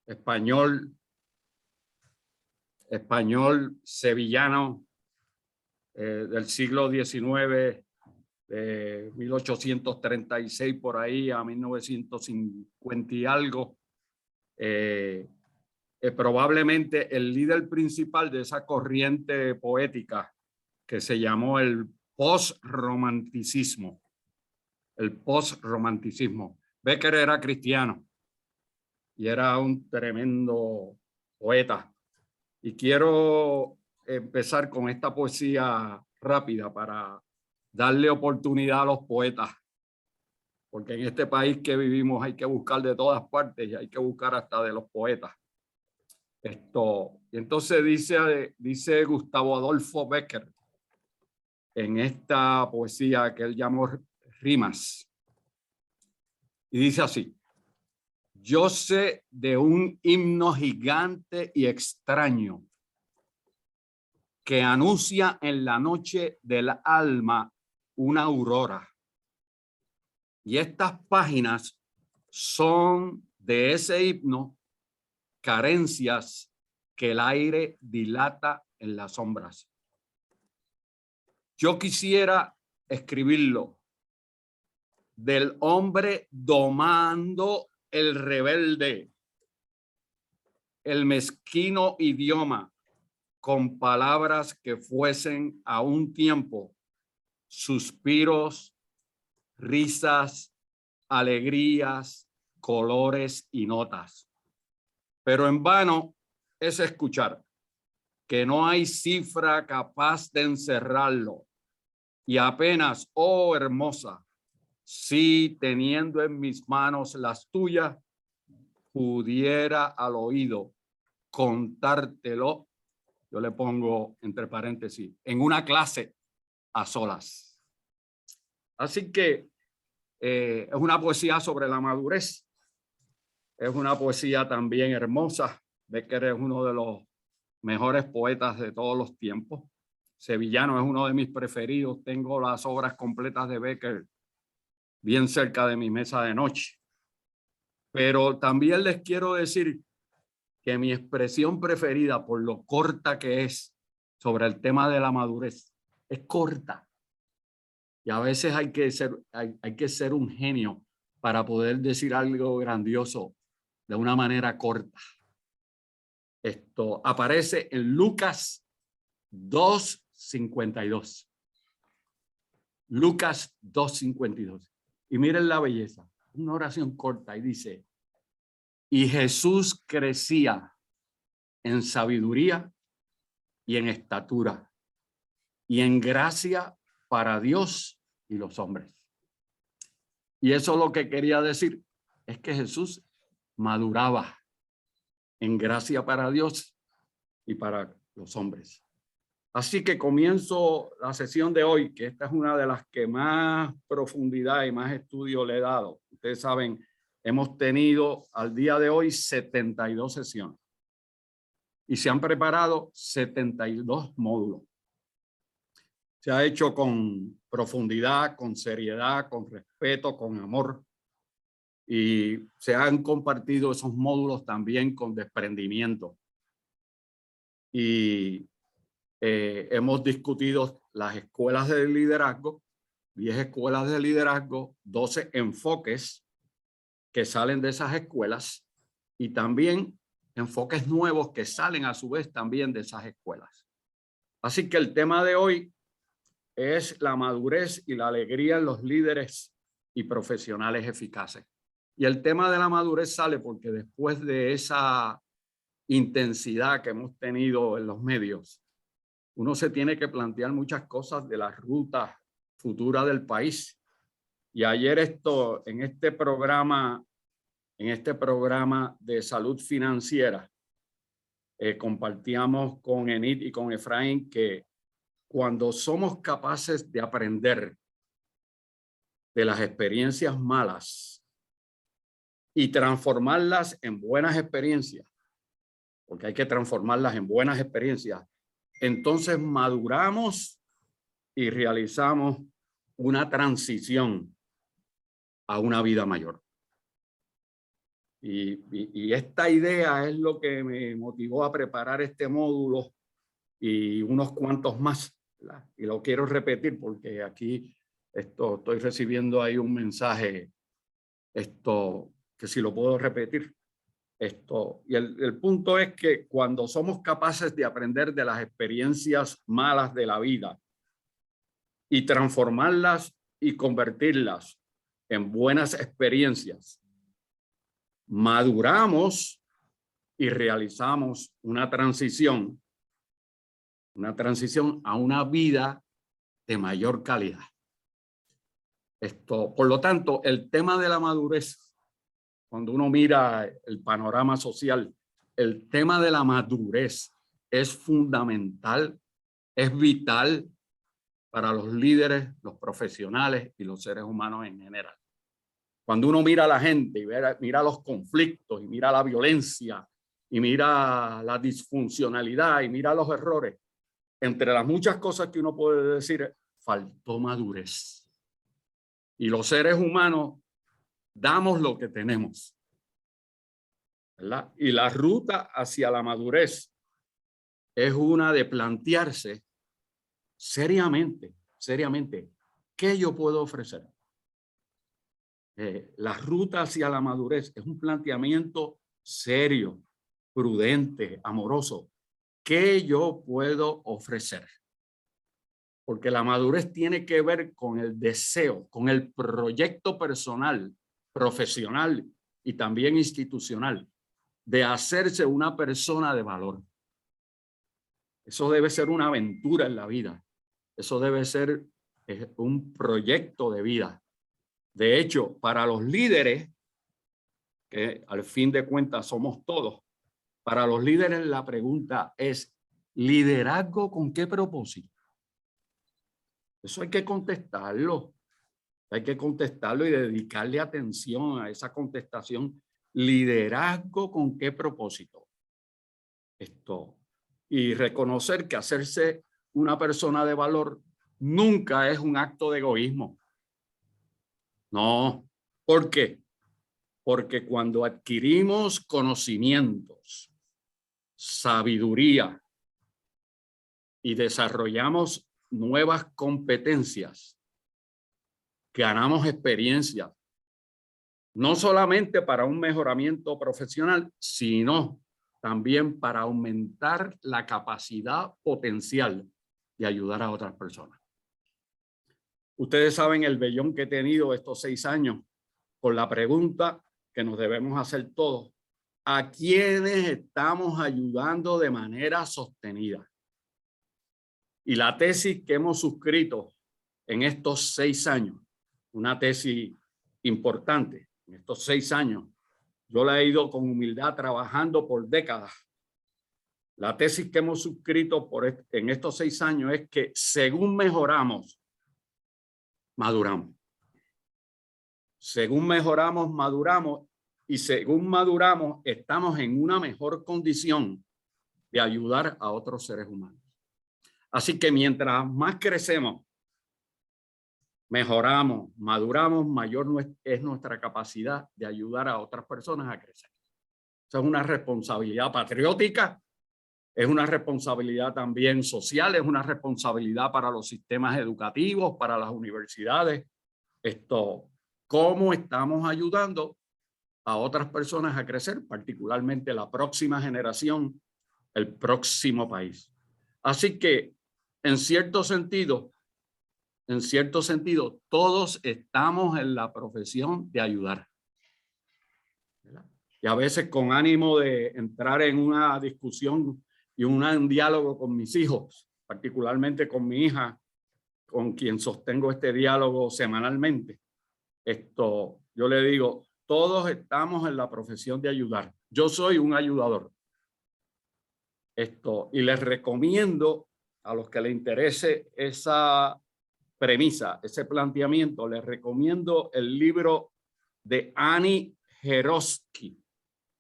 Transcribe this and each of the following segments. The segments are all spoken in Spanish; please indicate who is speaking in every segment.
Speaker 1: español sevillano del siglo XIX, de 1836 por ahí a 1950 y algo. Probablemente el líder principal de esa corriente poética que se llamó el postromanticismo. El postromanticismo. Becker era cristiano y era un tremendo poeta. Y quiero empezar con esta poesía rápida para darle oportunidad a los poetas, porque en este país que vivimos hay que buscar de todas partes y hay que buscar hasta de los poetas. Entonces dice Gustavo Adolfo Becker en esta poesía que él llamó Rimas, y dice así: yo sé de un himno gigante y extraño que anuncia en la noche del alma una aurora. Y estas páginas son de ese himno carencias que el aire dilata en las sombras. Yo quisiera escribirlo del hombre domando el rebelde, el mezquino idioma, con palabras que fuesen a un tiempo suspiros, risas, alegrías, colores y notas. Pero en vano es escuchar que no hay cifra capaz de encerrarlo. Y apenas, oh hermosa, si teniendo en mis manos las tuyas, pudiera al oído contártelo, yo le pongo entre paréntesis, en una clase a solas. Así que es una poesía sobre la madurez. Es una poesía también hermosa. Becker es uno de los mejores poetas de todos los tiempos. Sevillano es uno de mis preferidos. Tengo las obras completas de Becker bien cerca de mi mesa de noche. Pero también les quiero decir que mi expresión preferida, por lo corta que es sobre el tema de la madurez, es corta. Y a veces hay que ser un genio para poder decir algo grandioso de una manera corta. Esto aparece en Lucas 2:52. Lucas 2:52. Y miren la belleza. Una oración corta y dice: y Jesús crecía en sabiduría y en estatura y en gracia para Dios y los hombres. Y eso lo que quería decir es que Jesús maduraba en gracia para Dios y para los hombres. Así que comienzo la sesión de hoy, que esta es una de las que más profundidad y más estudio le he dado. Ustedes saben, hemos tenido al día de hoy 72 sesiones y se han preparado 72 módulos. Se ha hecho con profundidad, con seriedad, con respeto, con amor, y se han compartido esos módulos también con desprendimiento. Y hemos discutido las escuelas de liderazgo, 10 escuelas de liderazgo, 12 enfoques que salen de esas escuelas y también enfoques nuevos que salen a su vez también de esas escuelas. Así que el tema de hoy es la madurez y la alegría en los líderes y profesionales eficaces. Y el tema de la madurez sale porque después de esa intensidad que hemos tenido en los medios, uno se tiene que plantear muchas cosas de la ruta futura del país. Y ayer en este programa de salud financiera, compartíamos con Enid y con Efraín que cuando somos capaces de aprender de las experiencias malas y transformarlas en buenas experiencias, porque hay que transformarlas en buenas experiencias, entonces maduramos y realizamos una transición a una vida mayor. Y esta idea es lo que me motivó a preparar este módulo y unos cuantos más, ¿verdad? Y lo quiero repetir porque aquí estoy recibiendo ahí un mensaje, que si lo puedo repetir. Y el punto es que cuando somos capaces de aprender de las experiencias malas de la vida y transformarlas y convertirlas en buenas experiencias, maduramos y realizamos una transición a una vida de mayor calidad. Por lo tanto, el tema de la madurez, cuando uno mira el panorama social, el tema de la madurez es fundamental, es vital para los líderes, los profesionales y los seres humanos en general. Cuando uno mira a la gente y mira los conflictos y mira la violencia y mira la disfuncionalidad y mira los errores, entre las muchas cosas que uno puede decir, faltó madurez. Y los seres humanos damos lo que tenemos, ¿verdad? Y la ruta hacia la madurez es una de plantearse seriamente, ¿qué yo puedo ofrecer? La ruta hacia la madurez es un planteamiento serio, prudente, amoroso. ¿Qué yo puedo ofrecer? Porque la madurez tiene que ver con el deseo, con el proyecto personal, profesional y también institucional de hacerse una persona de valor. Eso debe ser una aventura en la vida. Eso debe ser un proyecto de vida. De hecho, para los líderes, que al fin de cuentas somos todos, para los líderes la pregunta es, ¿liderazgo con qué propósito? Eso hay que contestarlo. Hay que contestarlo y dedicarle atención a esa contestación. ¿Liderazgo con qué propósito? Y reconocer que hacerse una persona de valor nunca es un acto de egoísmo. No. ¿Por qué? Porque cuando adquirimos conocimientos, sabiduría y desarrollamos nuevas competencias, ganamos experiencia, no solamente para un mejoramiento profesional, sino también para aumentar la capacidad potencial de ayudar a otras personas. Ustedes saben el vellón que he tenido estos 6 años con la pregunta que nos debemos hacer todos: ¿a quiénes estamos ayudando de manera sostenida? Y la tesis que hemos suscrito en estos 6 años, una tesis importante, en estos 6 años, yo la he ido con humildad trabajando por décadas. La tesis que hemos suscrito en estos 6 años es que según mejoramos, maduramos. Según mejoramos, maduramos, y según maduramos, estamos en una mejor condición de ayudar a otros seres humanos. Así que mientras más crecemos, mejoramos, maduramos, mayor es nuestra capacidad de ayudar a otras personas a crecer. Esa es una responsabilidad patriótica, es una responsabilidad también social, es una responsabilidad para los sistemas educativos, para las universidades. ¿Cómo estamos ayudando a otras personas a crecer, particularmente la próxima generación, el próximo país? Así que, en cierto sentido, todos estamos en la profesión de ayudar. Y a veces con ánimo de entrar en una discusión y un diálogo con mis hijos, particularmente con mi hija, con quien sostengo este diálogo semanalmente, yo le digo, todos estamos en la profesión de ayudar. Yo soy un ayudador. Y les recomiendo a los que les interese esa premisa, ese planteamiento, les recomiendo el libro de Annie Herosky,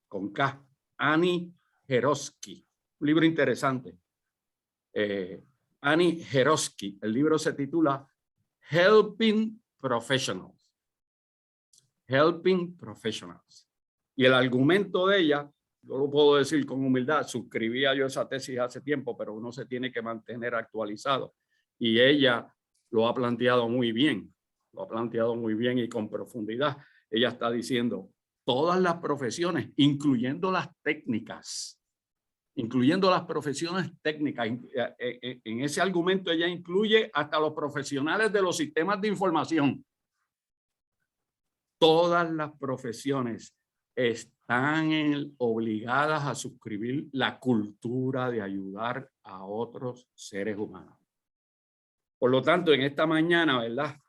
Speaker 1: con K, Annie Herosky, un libro interesante. Annie Herosky, el libro se titula Helping Professionals. Helping Professionals. Y el argumento de ella, yo lo puedo decir con humildad, suscribía yo esa tesis hace tiempo, pero uno se tiene que mantener actualizado. Y ella lo ha planteado muy bien, y con profundidad. Ella está diciendo, todas las profesiones, incluyendo las técnicas, incluyendo las profesiones técnicas. En ese argumento ella incluye hasta los profesionales de los sistemas de información. Todas las profesiones están obligadas a suscribir la cultura de ayudar a otros seres humanos. Por lo tanto, en esta mañana, ¿verdad?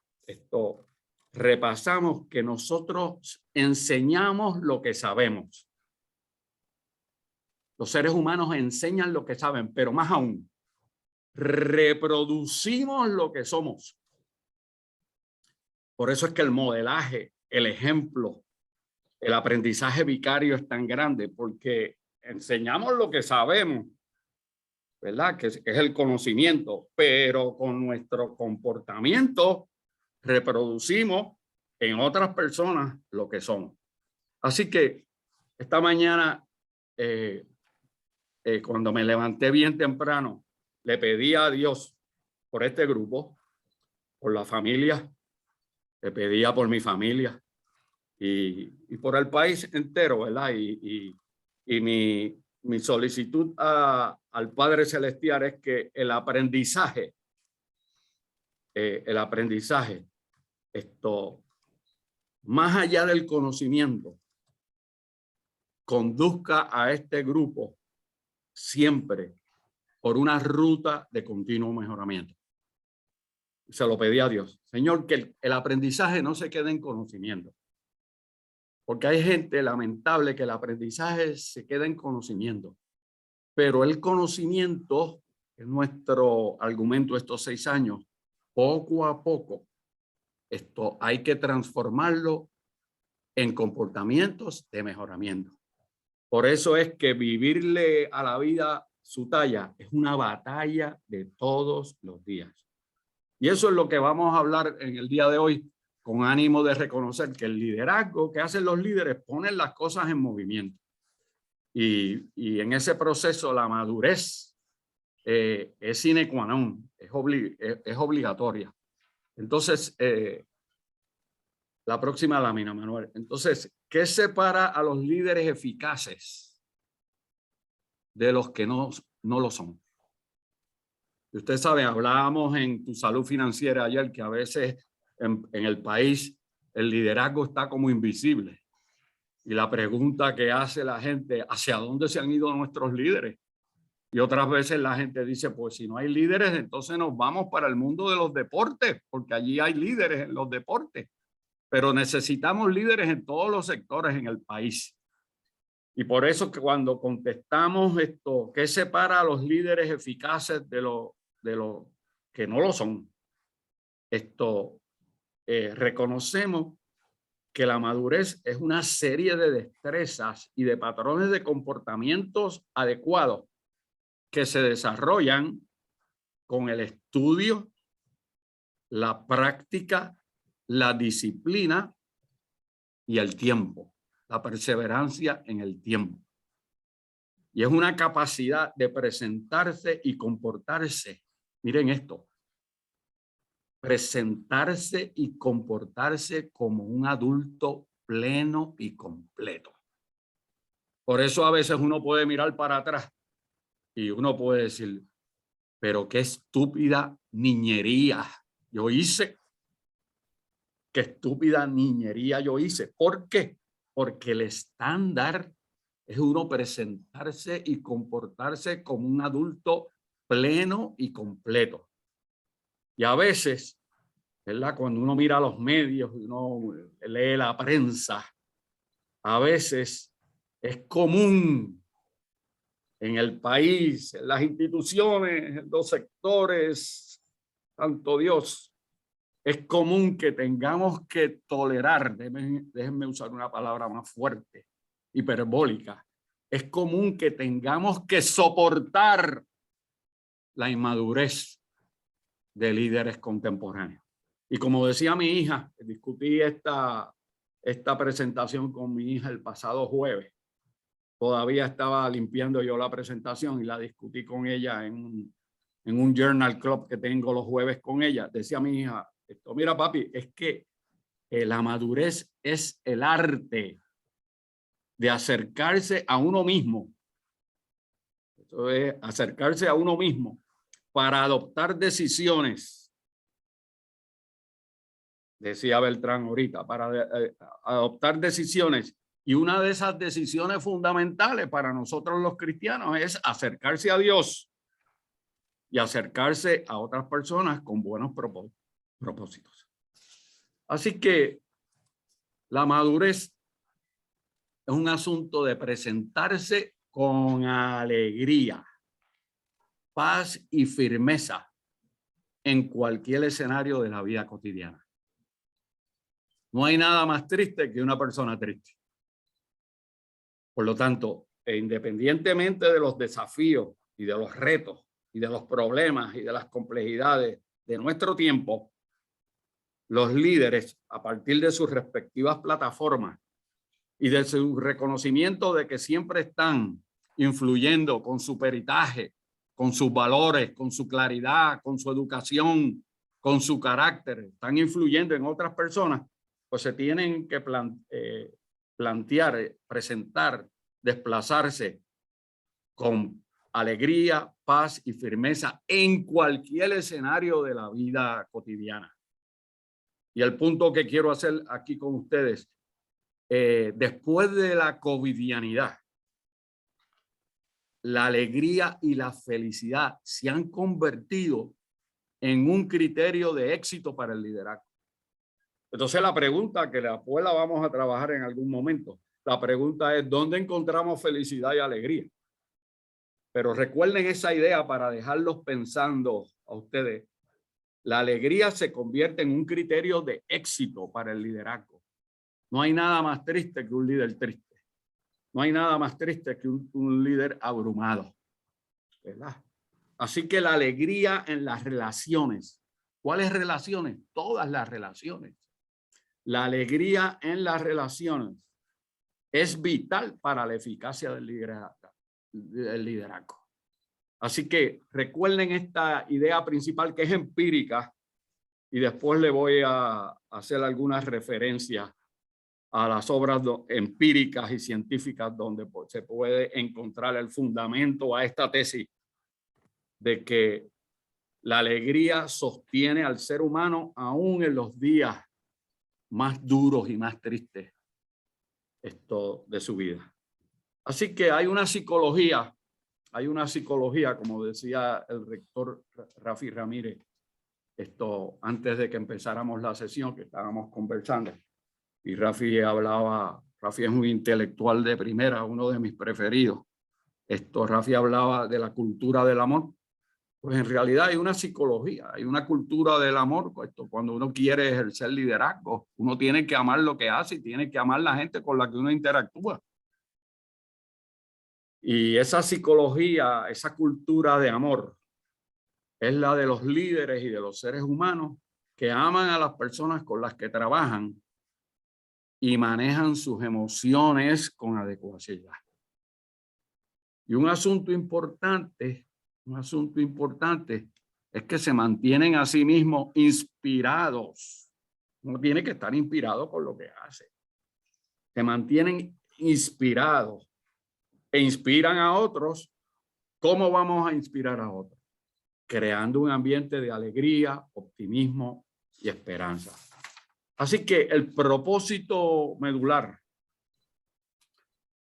Speaker 1: Repasamos que nosotros enseñamos lo que sabemos. Los seres humanos enseñan lo que saben, pero más aún, reproducimos lo que somos. Por eso es que el modelaje, el ejemplo, el aprendizaje vicario es tan grande, porque enseñamos lo que sabemos, ¿verdad? Que es el conocimiento, pero con nuestro comportamiento reproducimos en otras personas lo que somos. Así que esta mañana, cuando me levanté bien temprano, le pedí a Dios por este grupo, por la familia, le pedía por mi familia y por el país entero, ¿verdad? Y mi solicitud al Padre Celestial es que el aprendizaje, más allá del conocimiento, conduzca a este grupo siempre por una ruta de continuo mejoramiento. Se lo pedí a Dios. Señor, que el aprendizaje no se quede en conocimiento. Porque hay gente lamentable que el aprendizaje se queda en conocimiento. Pero el conocimiento, es nuestro argumento estos 6 años, poco a poco, hay que transformarlo en comportamientos de mejoramiento. Por eso es que vivirle a la vida su talla es una batalla de todos los días. Y eso es lo que vamos a hablar en el día de hoy, con ánimo de reconocer que el liderazgo que hacen los líderes ponen las cosas en movimiento. Y en ese proceso la madurez es sine qua non, es obligatoria. Entonces, la próxima lámina, Manuel. Entonces, ¿qué separa a los líderes eficaces de los que no lo son? Usted sabe, hablábamos en Tu Salud Financiera ayer que a veces en el país el liderazgo está como invisible. Y la pregunta que hace la gente, ¿hacia dónde se han ido nuestros líderes? Y otras veces la gente dice, pues si no hay líderes, entonces nos vamos para el mundo de los deportes, porque allí hay líderes en los deportes. Pero necesitamos líderes en todos los sectores en el país. Y por eso que cuando contestamos esto, ¿qué separa a los líderes eficaces de los que no lo son? Reconocemos que la madurez es una serie de destrezas y de patrones de comportamientos adecuados que se desarrollan con el estudio, la práctica, la disciplina y el tiempo, la perseverancia en el tiempo. Y es una capacidad de presentarse y comportarse. Miren esto. Presentarse y comportarse como un adulto pleno y completo. Por eso a veces uno puede mirar para atrás y uno puede decir, pero qué estúpida niñería yo hice. Qué estúpida niñería yo hice. ¿Por qué? Porque el estándar es uno presentarse y comportarse como un adulto pleno y completo. Y a veces, ¿verdad? Cuando uno mira los medios, uno lee la prensa, a veces es común en el país, en las instituciones, en los sectores, santo Dios, es común que tengamos que tolerar, déjenme usar una palabra más fuerte, hiperbólica, es común que tengamos que soportar la inmadurez de líderes contemporáneos. Y como decía mi hija, discutí esta esta presentación con mi hija el pasado jueves. Todavía estaba limpiando yo la presentación y la discutí con ella en un journal club que tengo los jueves con ella. Decía mi hija, mira papi, es que la madurez es el arte de acercarse a uno mismo. Eso es acercarse a uno mismo para adoptar decisiones. Decía Beltrán ahorita, para adoptar decisiones. Y una de esas decisiones fundamentales para nosotros los cristianos es acercarse a Dios y acercarse a otras personas con buenos propósitos. Así que la madurez es un asunto de presentarse con alegría, paz y firmeza en cualquier escenario de la vida cotidiana. No hay nada más triste que una persona triste. Por lo tanto, independientemente de los desafíos y de los retos y de los problemas y de las complejidades de nuestro tiempo, los líderes, a partir de sus respectivas plataformas y de su reconocimiento de que siempre están influyendo con su peritaje, con sus valores, con su claridad, con su educación, con su carácter, están influyendo en otras personas, pues se tienen que plantear, presentar, desplazarse con alegría, paz y firmeza en cualquier escenario de la vida cotidiana. Y el punto que quiero hacer aquí con ustedes, después de la covidianidad, la alegría y la felicidad se han convertido en un criterio de éxito para el liderazgo. Entonces la pregunta que después la vamos a trabajar en algún momento, la pregunta es ¿dónde encontramos felicidad y alegría? Pero recuerden esa idea para dejarlos pensando a ustedes. La alegría se convierte en un criterio de éxito para el liderazgo. No hay nada más triste que un líder triste. No hay nada más triste que un líder abrumado, ¿verdad? Así que la alegría en las relaciones. ¿Cuáles relaciones? Todas las relaciones. La alegría en las relaciones es vital para la eficacia del liderazgo. Así que recuerden esta idea principal que es empírica y después le voy a hacer algunas referencias a las obras empíricas y científicas donde se puede encontrar el fundamento a esta tesis de que la alegría sostiene al ser humano aún en los días más duros y más tristes de su vida. Así que hay una psicología, como decía el rector Rafi Ramírez, antes de que empezáramos la sesión que estábamos conversando. Y Rafi es un intelectual de primera, uno de mis preferidos. Rafi hablaba de la cultura del amor. Pues en realidad hay una psicología, hay una cultura del amor. Cuando uno quiere ejercer liderazgo, uno tiene que amar lo que hace y tiene que amar la gente con la que uno interactúa. Y esa psicología, esa cultura de amor, es la de los líderes y de los seres humanos que aman a las personas con las que trabajan y manejan sus emociones con adecuacidad. Y un asunto importante es que se mantienen a sí mismos inspirados. Uno tiene que estar inspirado por lo que hace. Se mantienen inspirados e inspiran a otros. ¿Cómo vamos a inspirar a otros? Creando un ambiente de alegría, optimismo y esperanza. Así que el propósito medular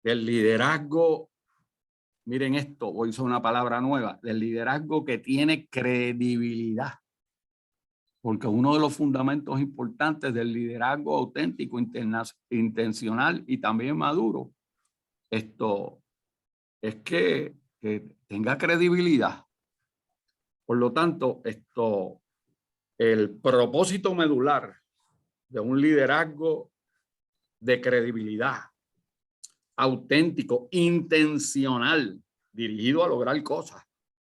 Speaker 1: del liderazgo, miren esto, voy a usar una palabra nueva, del liderazgo que tiene credibilidad. Porque uno de los fundamentos importantes del liderazgo auténtico, intencional y también maduro, es que tenga credibilidad. Por lo tanto, el propósito medular de un liderazgo de credibilidad, auténtico, intencional, dirigido a lograr cosas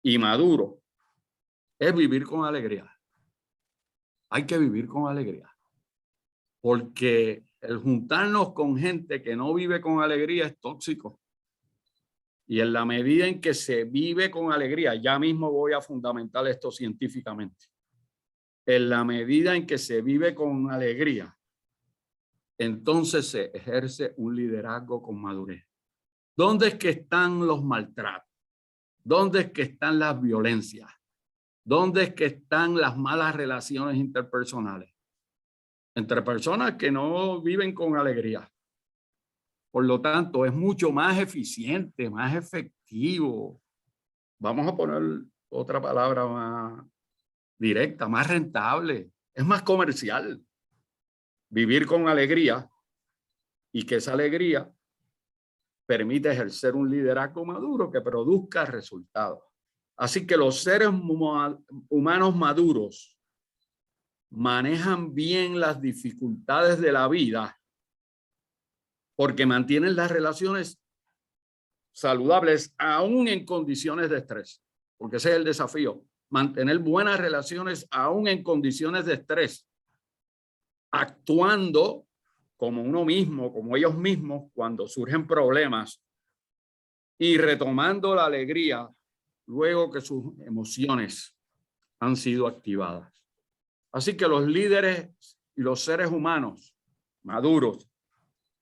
Speaker 1: y maduro, es vivir con alegría. Hay que vivir con alegría, porque El juntarnos con gente que no vive con alegría es tóxico. Y en la medida en que se vive con alegría, ya mismo voy a fundamentar esto científicamente. En la medida en que se vive con alegría, entonces se ejerce un liderazgo con madurez. ¿Dónde es que están los maltratos? ¿Dónde es que están las violencias? ¿Dónde es que están las malas relaciones interpersonales? Entre personas que no viven con alegría. Por lo tanto, es mucho más eficiente, más efectivo. Vamos a poner otra palabra más directa, más rentable. Es más comercial vivir con alegría y que esa alegría permite ejercer un liderazgo maduro que produzca resultados. Así que los seres humanos maduros manejan bien las dificultades de la vida porque mantienen las relaciones saludables aún en condiciones de estrés, porque ese es el desafío, mantener buenas relaciones aún en condiciones de estrés, actuando como uno mismo, como ellos mismos cuando surgen problemas y retomando la alegría luego que sus emociones han sido activadas. Así que los líderes y los seres humanos maduros,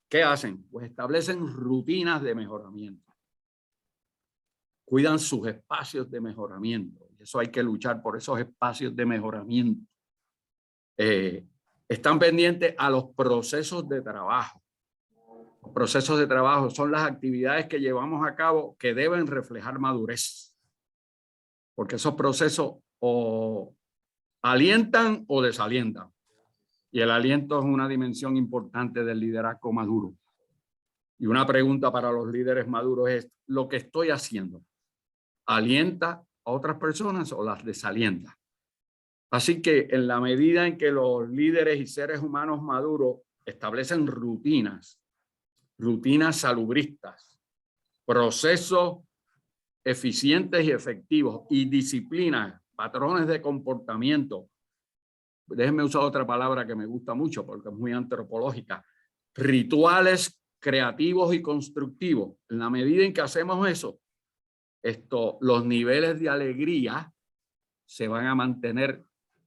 Speaker 1: ¿qué hacen? Pues establecen rutinas de mejoramiento. Cuidan sus espacios de mejoramiento. Eso hay que luchar por esos espacios de mejoramiento. Están pendientes a los procesos de trabajo. Los procesos de trabajo son las actividades que llevamos a cabo que deben reflejar madurez. Porque esos procesos o alientan o desalientan. Y el aliento es una dimensión importante del liderazgo maduro. Y una pregunta para los líderes maduros es, ¿lo que estoy haciendo alienta a otras personas o las desalienta? Así que en la medida en que los líderes y seres humanos maduros establecen rutinas salubristas, procesos eficientes y efectivos y disciplinas, patrones de comportamiento, déjenme usar otra palabra que me gusta mucho porque es muy antropológica, rituales creativos y constructivos. En la medida en que hacemos eso, los niveles de alegría se van a mantener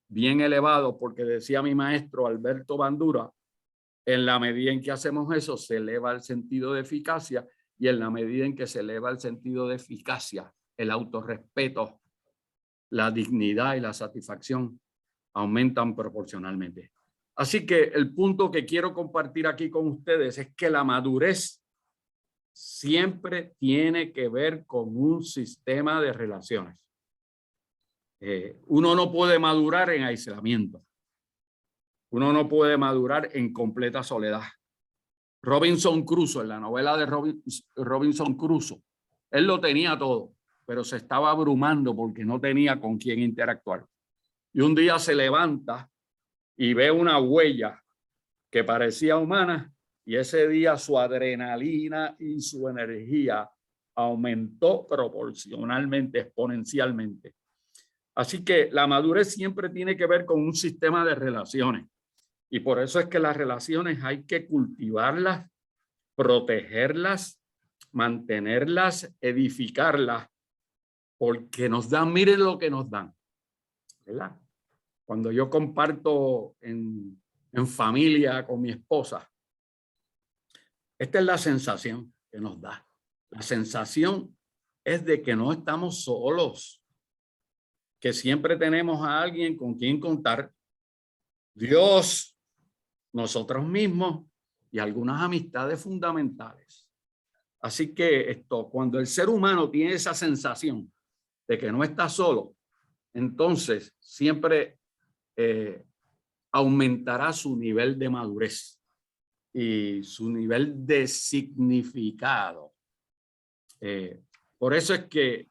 Speaker 1: bien elevados porque decía mi maestro Alberto Bandura, en la medida en que hacemos eso se eleva el sentido de eficacia y en la medida en que se eleva el sentido de eficacia, el autorrespeto, la dignidad y la satisfacción aumentan proporcionalmente. Así que el punto que quiero compartir aquí con ustedes es que la madurez siempre tiene que ver con un sistema de relaciones. Uno no puede madurar en aislamiento. Uno no puede madurar en completa soledad. Robinson Crusoe, en la novela de Robinson Crusoe, él lo tenía todo, pero se estaba abrumando porque no tenía con quién interactuar. Y un día se levanta y ve una huella que parecía humana y ese día su adrenalina y su energía aumentó proporcionalmente, exponencialmente. Así que la madurez siempre tiene que ver con un sistema de relaciones y por eso es que las relaciones hay que cultivarlas, protegerlas, mantenerlas, edificarlas, porque nos dan, miren lo que nos dan, ¿verdad? Cuando yo comparto en familia con mi esposa, esta es la sensación que nos da. La sensación es de que no estamos solos, que siempre tenemos a alguien con quien contar, Dios, nosotros mismos y algunas amistades fundamentales. Así que cuando el ser humano tiene esa sensación de que no está solo, entonces siempre aumentará su nivel de madurez y su nivel de significado. Por eso es que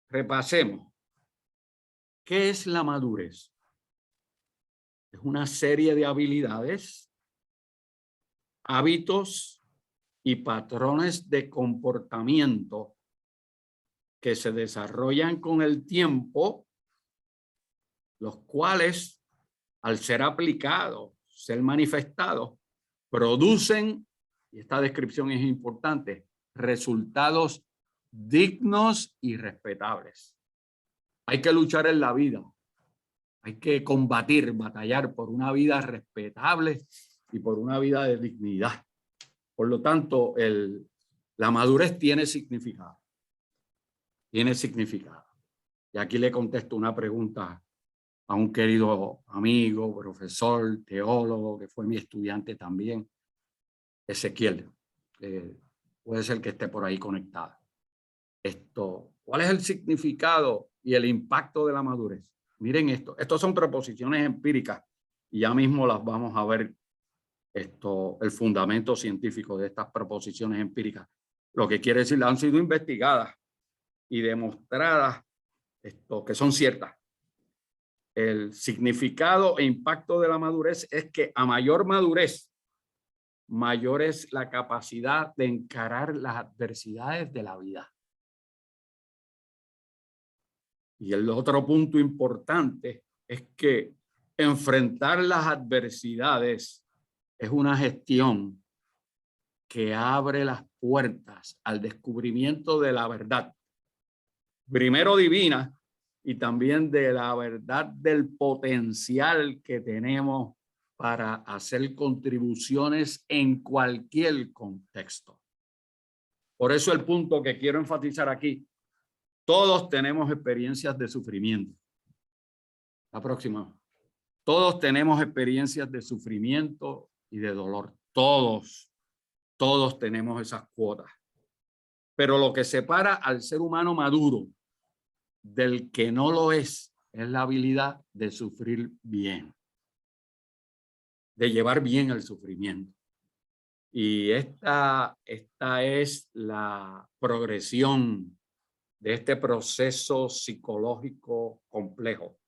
Speaker 1: repasemos. ¿Qué es la madurez? Es una serie de habilidades, hábitos y patrones de comportamiento que se desarrollan con el tiempo, los cuales, al ser aplicados, ser manifestados, producen, y esta descripción es importante, resultados dignos y respetables. Hay que luchar en la vida. Hay que combatir, batallar por una vida respetable y por una vida de dignidad. Por lo tanto, la madurez tiene significado. Tiene significado. Y aquí le contesto una pregunta a un querido amigo, profesor, teólogo, que fue mi estudiante también, Ezequiel. Puede ser que esté por ahí conectado. ¿Cuál es el significado y el impacto de la madurez? Miren esto. Estos son proposiciones empíricas y ya mismo las vamos a ver. El fundamento científico de estas proposiciones empíricas. Lo que quiere decir, han sido investigadas y demostradas que son ciertas. El significado e impacto de la madurez es que a mayor madurez, mayor es la capacidad de encarar las adversidades de la vida. Y el otro punto importante es que enfrentar las adversidades es una gestión que abre las puertas al descubrimiento de la verdad, primero divina, y también de la verdad del potencial que tenemos para hacer contribuciones en cualquier contexto. Por eso el punto que quiero enfatizar aquí, todos tenemos experiencias de sufrimiento. La próxima. Todos tenemos experiencias de sufrimiento y de dolor. Todos tenemos esas cuotas. Pero lo que separa al ser humano maduro del que no lo es la habilidad de sufrir bien, de llevar bien el sufrimiento. Y esta es la progresión de este proceso psicológico complejo.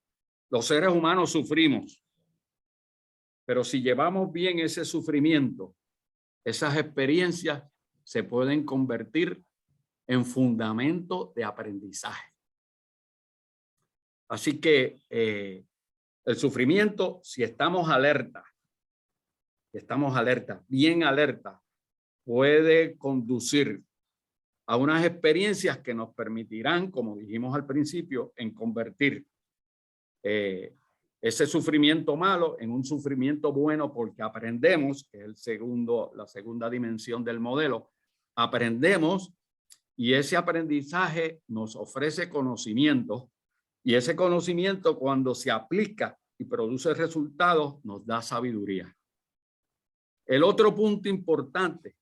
Speaker 1: Los seres humanos sufrimos, pero si llevamos bien ese sufrimiento, esas experiencias se pueden convertir en fundamento de aprendizaje. Así que el sufrimiento, si estamos alerta, bien alerta, puede conducir a unas experiencias que nos permitirán, como dijimos al principio, en convertir ese sufrimiento malo en un sufrimiento bueno, porque aprendemos, que es la segunda dimensión del modelo, aprendemos y ese aprendizaje nos ofrece conocimiento y ese conocimiento cuando se aplica y produce resultados nos da sabiduría. El otro punto importante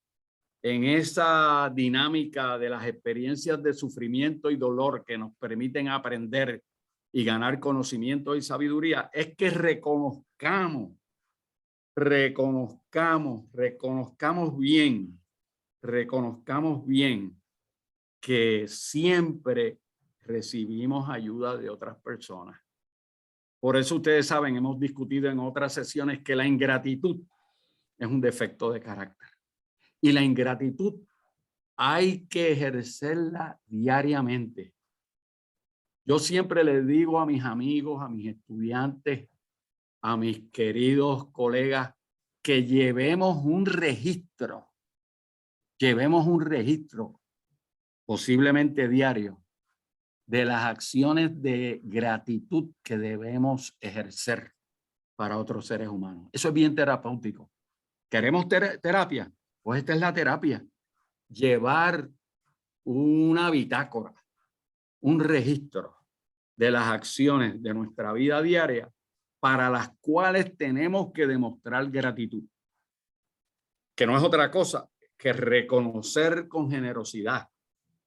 Speaker 1: en esa dinámica de las experiencias de sufrimiento y dolor que nos permiten aprender y ganar conocimiento y sabiduría es que reconozcamos bien que siempre recibimos ayuda de otras personas. Por eso ustedes saben, hemos discutido en otras sesiones que la ingratitud es un defecto de carácter. Y la ingratitud hay que ejercerla diariamente. Yo siempre les digo a mis amigos, a mis estudiantes, a mis queridos colegas, que llevemos un registro, posiblemente diario, de las acciones de gratitud que debemos ejercer para otros seres humanos. Eso es bien terapéutico. ¿Queremos terapia? Pues esta es la terapia. Llevar una bitácora, un registro de las acciones de nuestra vida diaria para las cuales tenemos que demostrar gratitud, que no es otra cosa que reconocer con generosidad.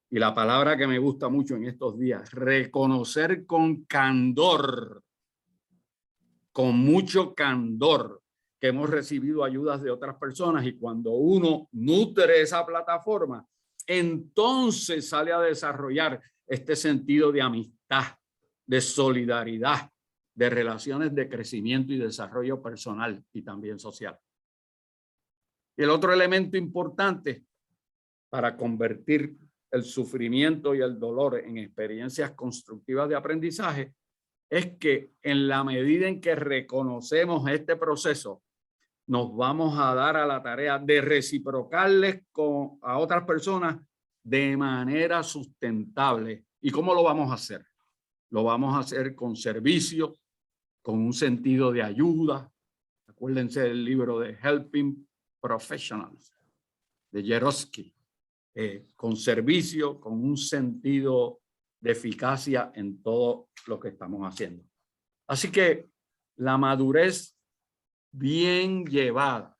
Speaker 1: Y la palabra que me gusta mucho en estos días, reconocer con candor, con mucho candor, que hemos recibido ayudas de otras personas, y cuando uno nutre esa plataforma, entonces sale a desarrollar este sentido de amistad, de solidaridad, de relaciones de crecimiento y desarrollo personal y también social. Y el otro elemento importante para convertir el sufrimiento y el dolor en experiencias constructivas de aprendizaje es que en la medida en que reconocemos este proceso, nos vamos a dar a la tarea de reciprocarles a otras personas de manera sustentable. ¿Y cómo lo vamos a hacer? Lo vamos a hacer con servicio, con un sentido de ayuda. Acuérdense del libro de Helping Professionals de Jerosky. Con servicio, con un sentido de eficacia en todo lo que estamos haciendo. Así que la madurez bien llevada,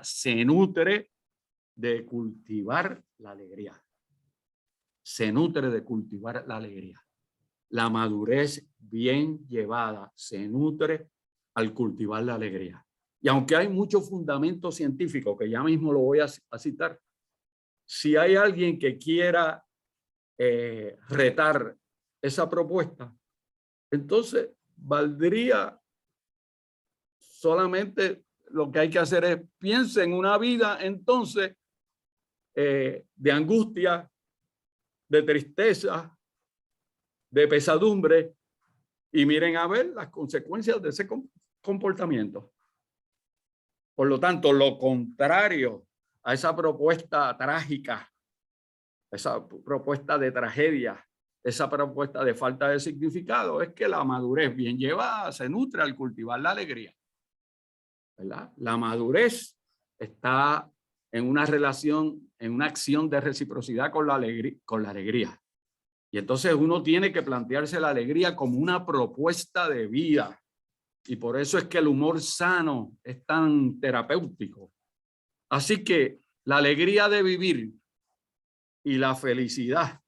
Speaker 1: se nutre de cultivar la alegría. Se nutre de cultivar la alegría. La madurez bien llevada se nutre al cultivar la alegría. Y aunque hay muchos fundamentos científicos, que ya mismo lo voy a citar, si hay alguien que quiera retar esa propuesta, entonces valdría solamente lo que hay que hacer es piense en una vida entonces de angustia, de tristeza, de pesadumbre, y miren a ver las consecuencias de ese comportamiento. Por lo tanto, lo contrario a esa propuesta trágica, esa propuesta de tragedia, esa propuesta de falta de significado, es que la madurez bien llevada se nutre al cultivar la alegría, ¿verdad? La madurez está en una relación, en una acción de reciprocidad con la alegría. Y entonces uno tiene que plantearse la alegría como una propuesta de vida. Y por eso es que el humor sano es tan terapéutico. Así que la alegría de vivir y la felicidad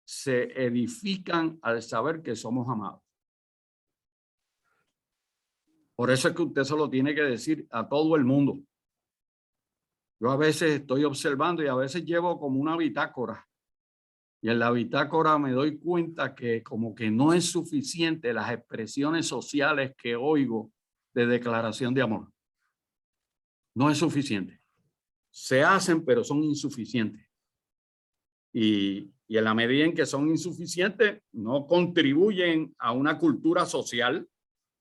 Speaker 1: se edifican al saber que somos amados. Por eso es que usted se lo tiene que decir a todo el mundo. Yo a veces estoy observando y a veces llevo como una bitácora. Y en la bitácora me doy cuenta que como que no es suficiente las expresiones sociales que oigo de declaración de amor. No es suficiente. Se hacen, pero son insuficientes. Y en la medida en que son insuficientes, no contribuyen a una cultura social,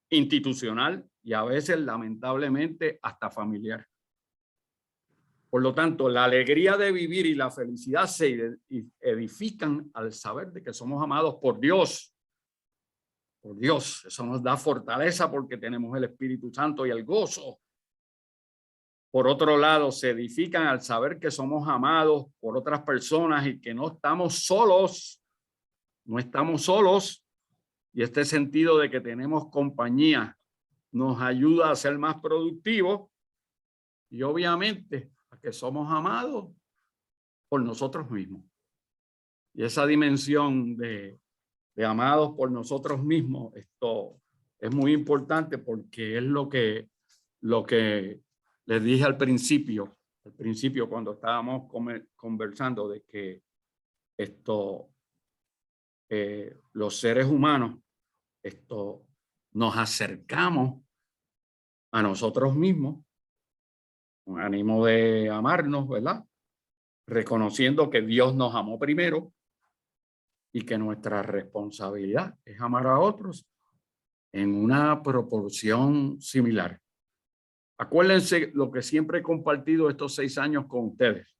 Speaker 1: institucional y a veces, lamentablemente, hasta familiar. Por lo tanto, la alegría de vivir y la felicidad se edifican al saber de que somos amados por Dios. Por Dios, eso nos da fortaleza porque tenemos el Espíritu Santo y el gozo. Por otro lado, se edifican al saber que somos amados por otras personas y que no estamos solos. No estamos solos. Y este sentido de que tenemos compañía nos ayuda a ser más productivos y obviamente a que somos amados por nosotros mismos. Y esa dimensión de amados por nosotros mismos, esto es muy importante porque es lo que les dije al principio cuando estábamos conversando de que los seres humanos nos acercamos a nosotros mismos con ánimo de amarnos, ¿verdad? Reconociendo que Dios nos amó primero y que nuestra responsabilidad es amar a otros en una proporción similar. Acuérdense lo que siempre he compartido estos 6 años con ustedes.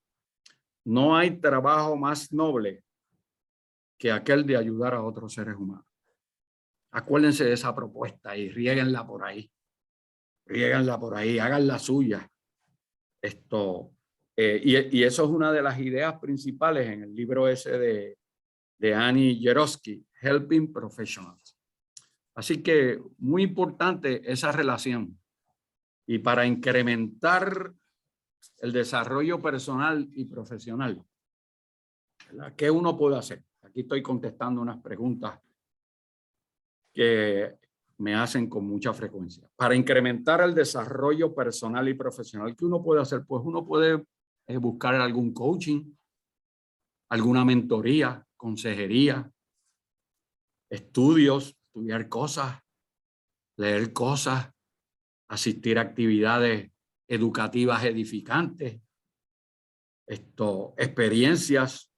Speaker 1: No hay trabajo más noble que aquel de ayudar a otros seres humanos. Acuérdense de esa propuesta y riéguenla por ahí. Riéguenla por ahí, hagan la suya. Y eso es una de las ideas principales en el libro ese de Annie Jerosky, Helping Professionals. Así que muy importante esa relación. Y para incrementar el desarrollo personal y profesional, ¿verdad? ¿Qué uno puede hacer? Aquí estoy contestando unas preguntas que me hacen con mucha frecuencia. Para incrementar el desarrollo personal y profesional, ¿qué uno puede hacer? Pues uno puede buscar algún coaching, alguna mentoría, consejería, estudiar cosas, leer cosas, asistir a actividades educativas edificantes, experiencias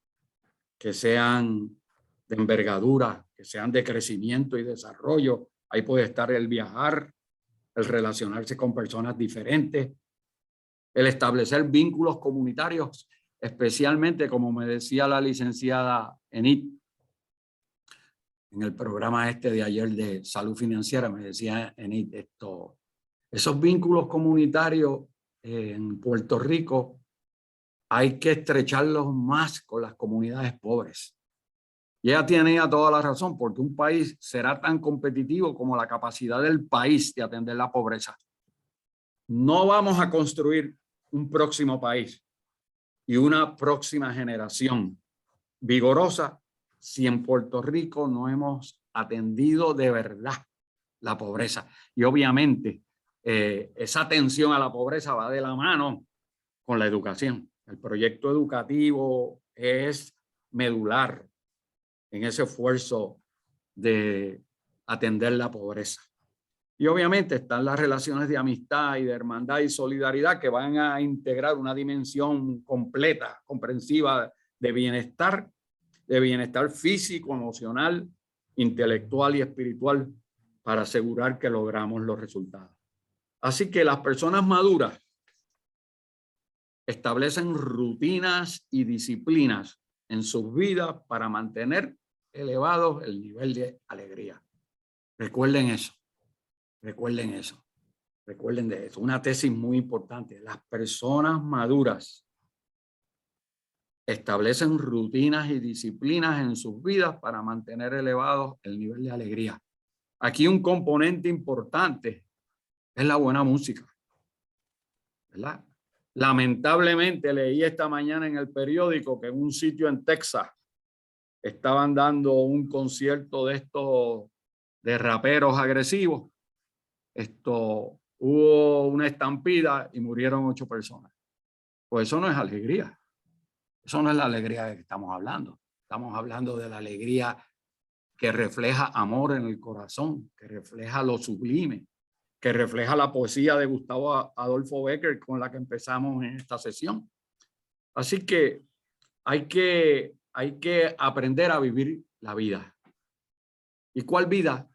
Speaker 1: que sean de envergadura, que sean de crecimiento y desarrollo Ahí puede estar el viajar, el relacionarse con personas diferentes, el establecer vínculos comunitarios, especialmente, como me decía la licenciada Enid, en el programa este de ayer de salud financiera, me decía Enid, esos vínculos comunitarios en Puerto Rico hay que estrecharlos más con las comunidades pobres. Y ella tenía toda la razón, porque un país será tan competitivo como la capacidad del país de atender la pobreza. No vamos a construir un próximo país y una próxima generación vigorosa si en Puerto Rico no hemos atendido de verdad la pobreza. Y obviamente esa atención a la pobreza va de la mano con la educación. El proyecto educativo es medular en ese esfuerzo de atender la pobreza. Y obviamente están las relaciones de amistad y de hermandad y solidaridad que van a integrar una dimensión completa, comprensiva de bienestar físico, emocional, intelectual y espiritual para asegurar que logramos los resultados. Así que las personas maduras establecen rutinas y disciplinas en sus vidas para mantener elevado el nivel de alegría. Recuerden eso, recuerden eso, recuerden de eso. Una tesis muy importante. Las personas maduras establecen rutinas y disciplinas en sus vidas para mantener elevado el nivel de alegría. Aquí un componente importante es la buena música, ¿verdad? Lamentablemente leí esta mañana en el periódico que en un sitio en Texas estaban dando un concierto de estos de raperos agresivos. Hubo una estampida y murieron 8 personas. Pues eso no es alegría. Eso no es la alegría de que estamos hablando. Estamos hablando de la alegría que refleja amor en el corazón, que refleja lo sublime, que refleja la poesía de Gustavo Adolfo Bécquer con la que empezamos en esta sesión. Así que hay que aprender a vivir la vida. ¿Y cuál vida?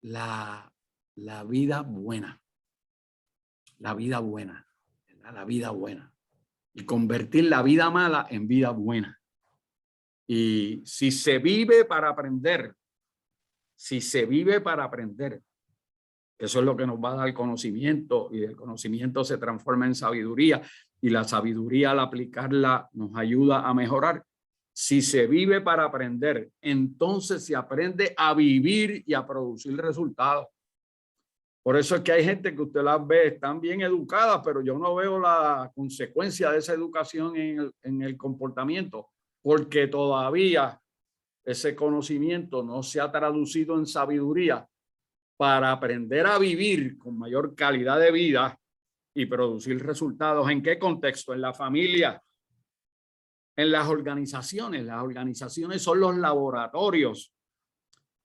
Speaker 1: La vida buena. La vida buena. La vida buena. Y convertir la vida mala en vida buena. Y si se vive para aprender, eso es lo que nos va a dar conocimiento, y el conocimiento se transforma en sabiduría, y la sabiduría al aplicarla nos ayuda a mejorar. Si se vive para aprender, entonces se aprende a vivir y a producir resultados. Por eso es que hay gente que usted las ve, están bien educadas, pero yo no veo la consecuencia de esa educación en el comportamiento, porque todavía ese conocimiento no se ha traducido en sabiduría para aprender a vivir con mayor calidad de vida y producir resultados. ¿En qué contexto? En la familia, en las organizaciones. Las organizaciones son los laboratorios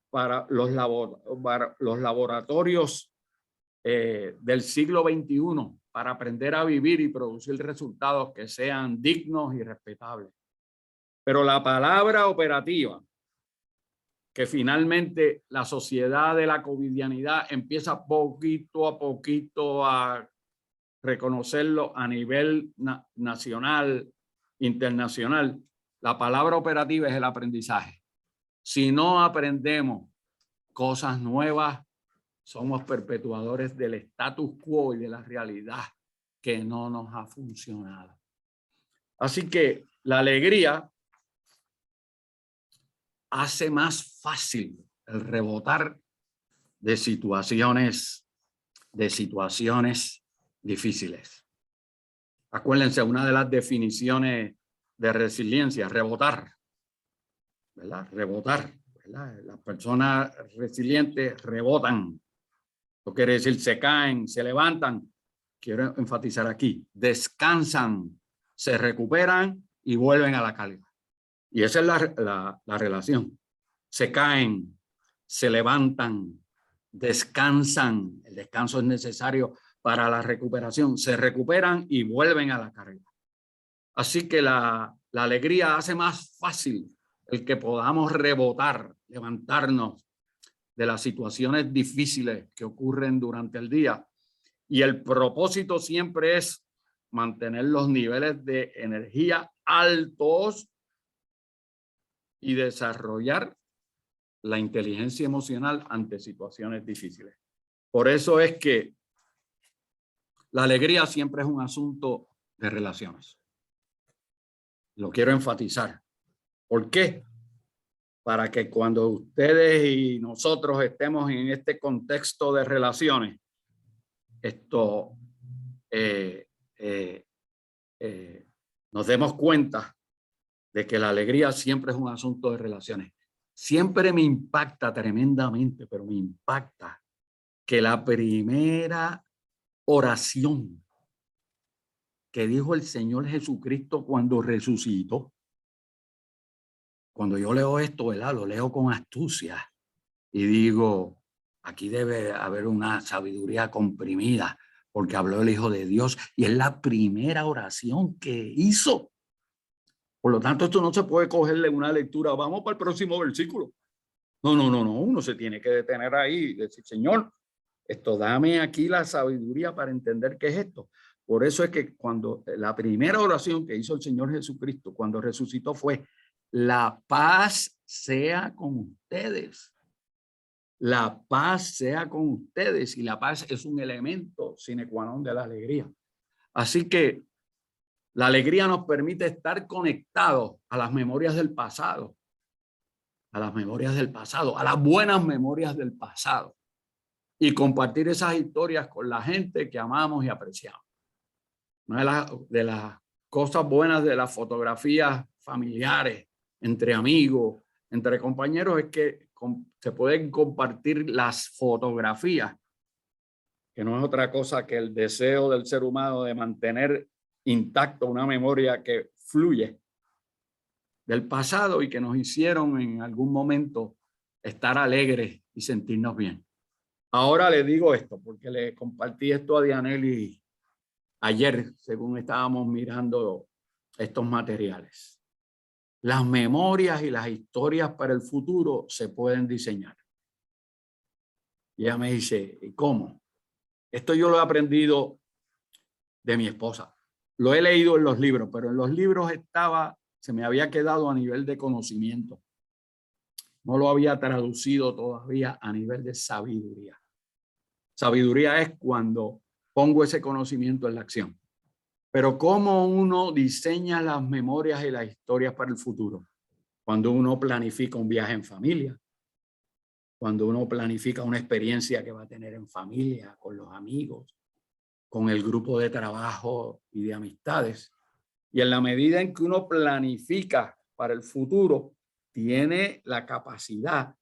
Speaker 1: para los laboratorios del siglo XXI para aprender a vivir y producir resultados que sean dignos y respetables. Pero la palabra operativa, que finalmente la sociedad de la covidianidad empieza poquito a poquito a reconocerlo a nivel nacional, internacional, la palabra operativa es el aprendizaje. Si no aprendemos cosas nuevas, somos perpetuadores del status quo y de la realidad que no nos ha funcionado. Así que la alegría hace más fácil el rebotar de situaciones difíciles. Acuérdense, una de las definiciones de resiliencia, rebotar, ¿verdad? Rebotar, ¿verdad? Las personas resilientes rebotan. Eso quiere decir se caen, se levantan. Quiero enfatizar aquí, descansan, se recuperan y vuelven a la carga. Y esa es la relación. Se caen, se levantan, descansan. El descanso es necesario para la recuperación. Se recuperan y vuelven a la carga. Así que la alegría hace más fácil el que podamos rebotar, levantarnos de las situaciones difíciles que ocurren durante el día. Y el propósito siempre es mantener los niveles de energía altos y desarrollar la inteligencia emocional ante situaciones difíciles. Por eso es que la alegría siempre es un asunto de relaciones. Lo quiero enfatizar. ¿Por qué? Para que cuando ustedes y nosotros estemos en este contexto de relaciones, nos demos cuenta de que la alegría siempre es un asunto de relaciones. Siempre me impacta tremendamente, pero me impacta que la primera oración que dijo el Señor Jesucristo cuando resucitó, cuando yo leo esto, ¿verdad? Lo leo con astucia y digo, aquí debe haber una sabiduría comprimida, porque habló el Hijo de Dios y es la primera oración que hizo. Por lo tanto, esto no se puede cogerle una lectura. Vamos para el próximo versículo. No. Uno se tiene que detener ahí y decir, Señor, dame aquí la sabiduría para entender qué es esto. Por eso es que cuando la primera oración que hizo el Señor Jesucristo cuando resucitó fue, la paz sea con ustedes. La paz sea con ustedes. Y la paz es un elemento sine qua non de la alegría. Así que la alegría nos permite estar conectados a las memorias del pasado, a las memorias del pasado, a las buenas memorias del pasado y compartir esas historias con la gente que amamos y apreciamos. Una de las cosas buenas de las fotografías familiares, entre amigos, entre compañeros, es que se pueden compartir las fotografías, que no es otra cosa que el deseo del ser humano de mantener intacto una memoria que fluye del pasado y que nos hicieron en algún momento estar alegres y sentirnos bien. Ahora le digo esto, porque le compartí esto a Dianelli ayer, según estábamos mirando estos materiales. Las memorias y las historias para el futuro se pueden diseñar. Y ella me dice, ¿y cómo? Esto yo lo he aprendido de mi esposa. Lo he leído en los libros, pero en los libros se me había quedado a nivel de conocimiento. No lo había traducido todavía a nivel de sabiduría. Sabiduría es cuando pongo ese conocimiento en la acción. Pero ¿cómo uno diseña las memorias y las historias para el futuro? Cuando uno planifica un viaje en familia, cuando uno planifica una experiencia que va a tener en familia, con los amigos, con el grupo de trabajo y de amistades. Y en la medida en que uno planifica para el futuro, tiene la capacidad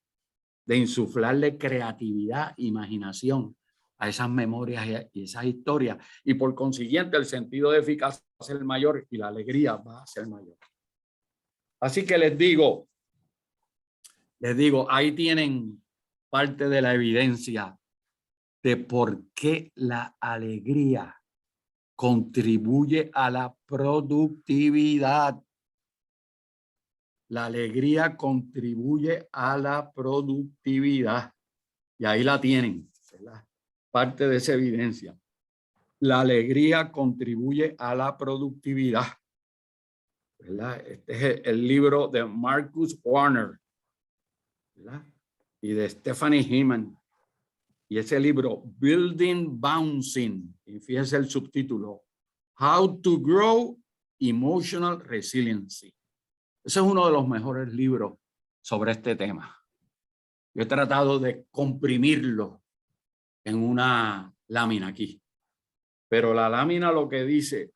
Speaker 1: de insuflarle creatividad, imaginación a esas memorias y esas historias. Y por consiguiente, el sentido de eficacia va a ser mayor y la alegría va a ser mayor. Así que les digo, ahí tienen parte de la evidencia de por qué la alegría contribuye a la productividad. La alegría contribuye a la productividad. Y ahí la tienen, ¿verdad? Parte de esa evidencia. La alegría contribuye a la productividad, ¿verdad? Este es el libro de Marcus Warner, ¿verdad? Y de Stephanie Heman. Y ese libro, Building Bouncing, y fíjense el subtítulo, How to Grow Emotional Resiliency. Ese es uno de los mejores libros sobre este tema. Yo he tratado de comprimirlo en una lámina aquí. Pero la lámina lo que dice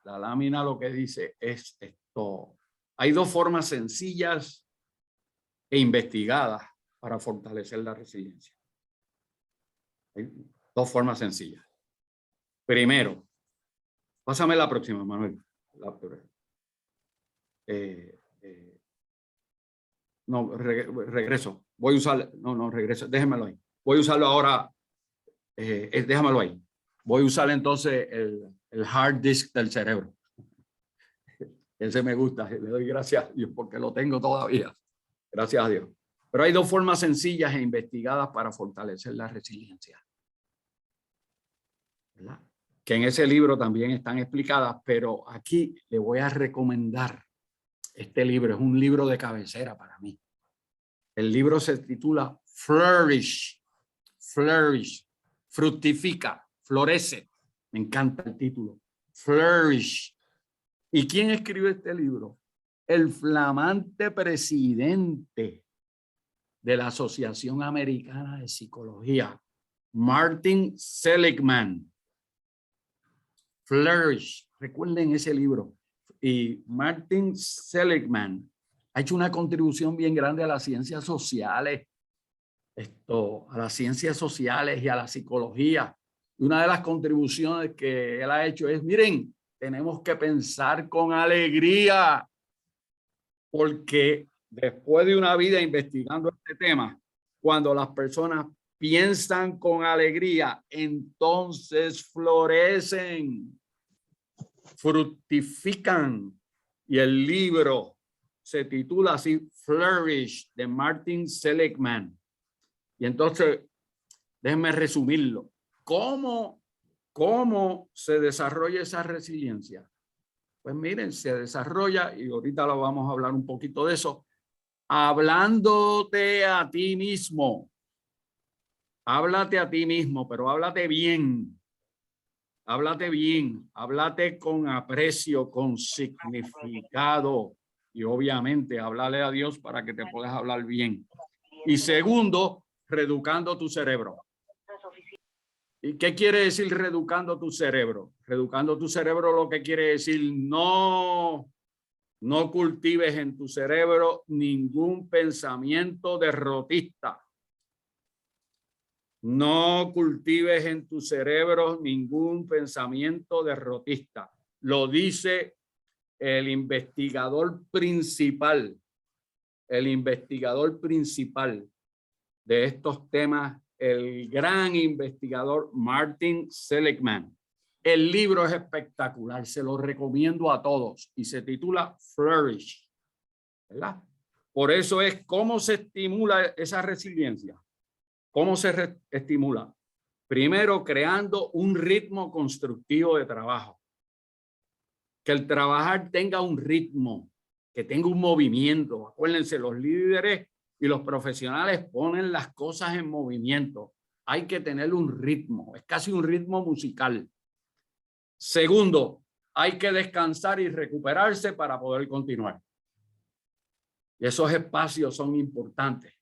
Speaker 1: es esto. Hay dos formas sencillas e investigadas para fortalecer la resiliencia. Hay dos formas sencillas. Primero, pásame la próxima, Manuel. No, regreso. Voy a usar, no, regreso. Déjenmelo ahí. Voy a usarlo ahora. Déjamelo ahí. Voy a usar entonces el hard disk del cerebro. Ese me gusta. Le doy gracias a Dios porque lo tengo todavía. Gracias a Dios. Pero hay dos formas sencillas e investigadas para fortalecer la resiliencia, ¿verdad? Que en ese libro también están explicadas, pero aquí le voy a recomendar este libro. Es un libro de cabecera para mí. El libro se titula Flourish, Flourish, fructifica, florece. Me encanta el título, Flourish. ¿Y quién escribe este libro? El flamante presidente de la Asociación Americana de Psicología, Martin Seligman. Flourish, recuerden ese libro. Y Martin Seligman ha hecho una contribución bien grande a las ciencias sociales, a las ciencias sociales y a la psicología. Y una de las contribuciones que él ha hecho es, miren, tenemos que pensar con alegría, porque después de una vida investigando este tema, cuando las personas piensan con alegría, entonces florecen, fructifican. Y el libro se titula así, Flourish, de Martin Seligman. Y entonces, déjenme resumirlo. ¿Cómo se desarrolla esa resiliencia? Pues miren, se desarrolla, y ahorita lo vamos a hablar un poquito de eso, hablándote a ti mismo. Háblate a ti mismo, pero háblate bien. Háblate bien, háblate con aprecio, con significado. Y obviamente, háblale a Dios para que te puedas hablar bien. Y segundo, reeducando tu cerebro. ¿Y qué quiere decir reeducando tu cerebro? Reeducando tu cerebro lo que quiere decir no cultives en tu cerebro ningún pensamiento derrotista. No cultives en tu cerebro ningún pensamiento derrotista. Lo dice el investigador principal de estos temas, el gran investigador Martin Seligman. El libro es espectacular, se lo recomiendo a todos y se titula Flourish, ¿verdad? Por eso es cómo se estimula esa resiliencia. ¿Cómo se estimula? Primero, creando un ritmo constructivo de trabajo. Que el trabajar tenga un ritmo, que tenga un movimiento. Acuérdense, los líderes y los profesionales ponen las cosas en movimiento. Hay que tener un ritmo, es casi un ritmo musical. Segundo, hay que descansar y recuperarse para poder continuar. Y esos espacios son importantes,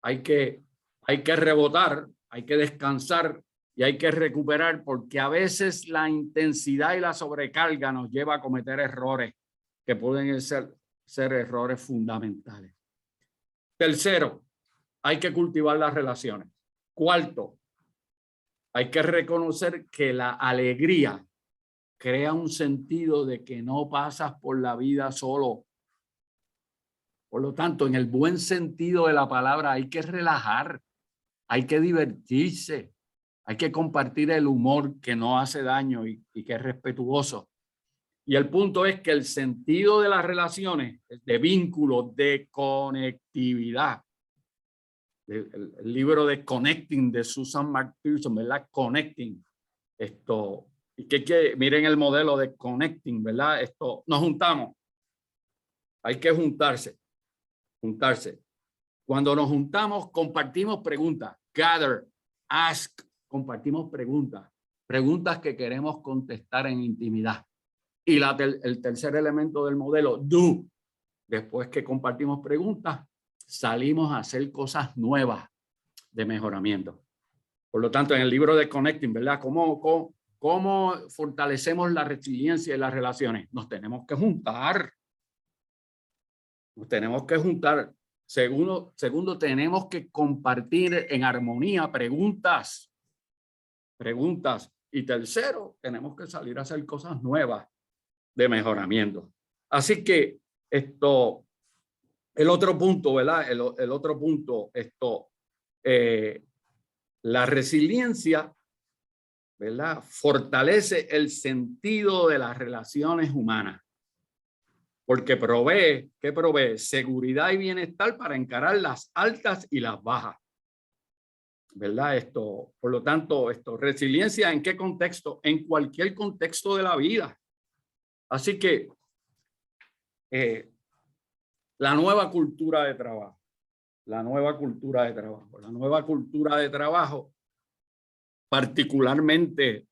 Speaker 1: Hay que rebotar, hay que descansar y hay que recuperar, porque a veces la intensidad y la sobrecarga nos lleva a cometer errores que pueden ser errores fundamentales. Tercero, hay que cultivar las relaciones. Cuarto, hay que reconocer que la alegría crea un sentido de que no pasas por la vida solo. Por lo tanto, en el buen sentido de la palabra, hay que relajar, hay que divertirse, hay que compartir el humor que no hace daño y que es respetuoso. Y el punto es que el sentido de las relaciones, de vínculo, de conectividad, el libro de Connecting de Susan McPherson, ¿verdad? Connecting. Y que miren el modelo de Connecting, ¿verdad? Nos juntamos. Hay que juntarse. Cuando nos juntamos, compartimos preguntas. Gather, ask, compartimos preguntas que queremos contestar en intimidad. Y el tercer elemento del modelo, do. Después que compartimos preguntas, salimos a hacer cosas nuevas de mejoramiento. Por lo tanto, en el libro de Connecting, ¿verdad? ¿Cómo fortalecemos la resiliencia y las relaciones? Nos tenemos que juntar. Segundo, tenemos que compartir en armonía preguntas. Y tercero, tenemos que salir a hacer cosas nuevas de mejoramiento. Así que el otro punto, ¿verdad? El otro punto, la resiliencia, ¿verdad? Fortalece el sentido de las relaciones humanas. porque provee, ¿qué provee? Seguridad y bienestar para encarar las altas y las bajas. ¿Verdad? Por lo tanto, resiliencia, ¿en qué contexto? En cualquier contexto de la vida. Así que la nueva cultura de trabajo, la nueva cultura de trabajo, particularmente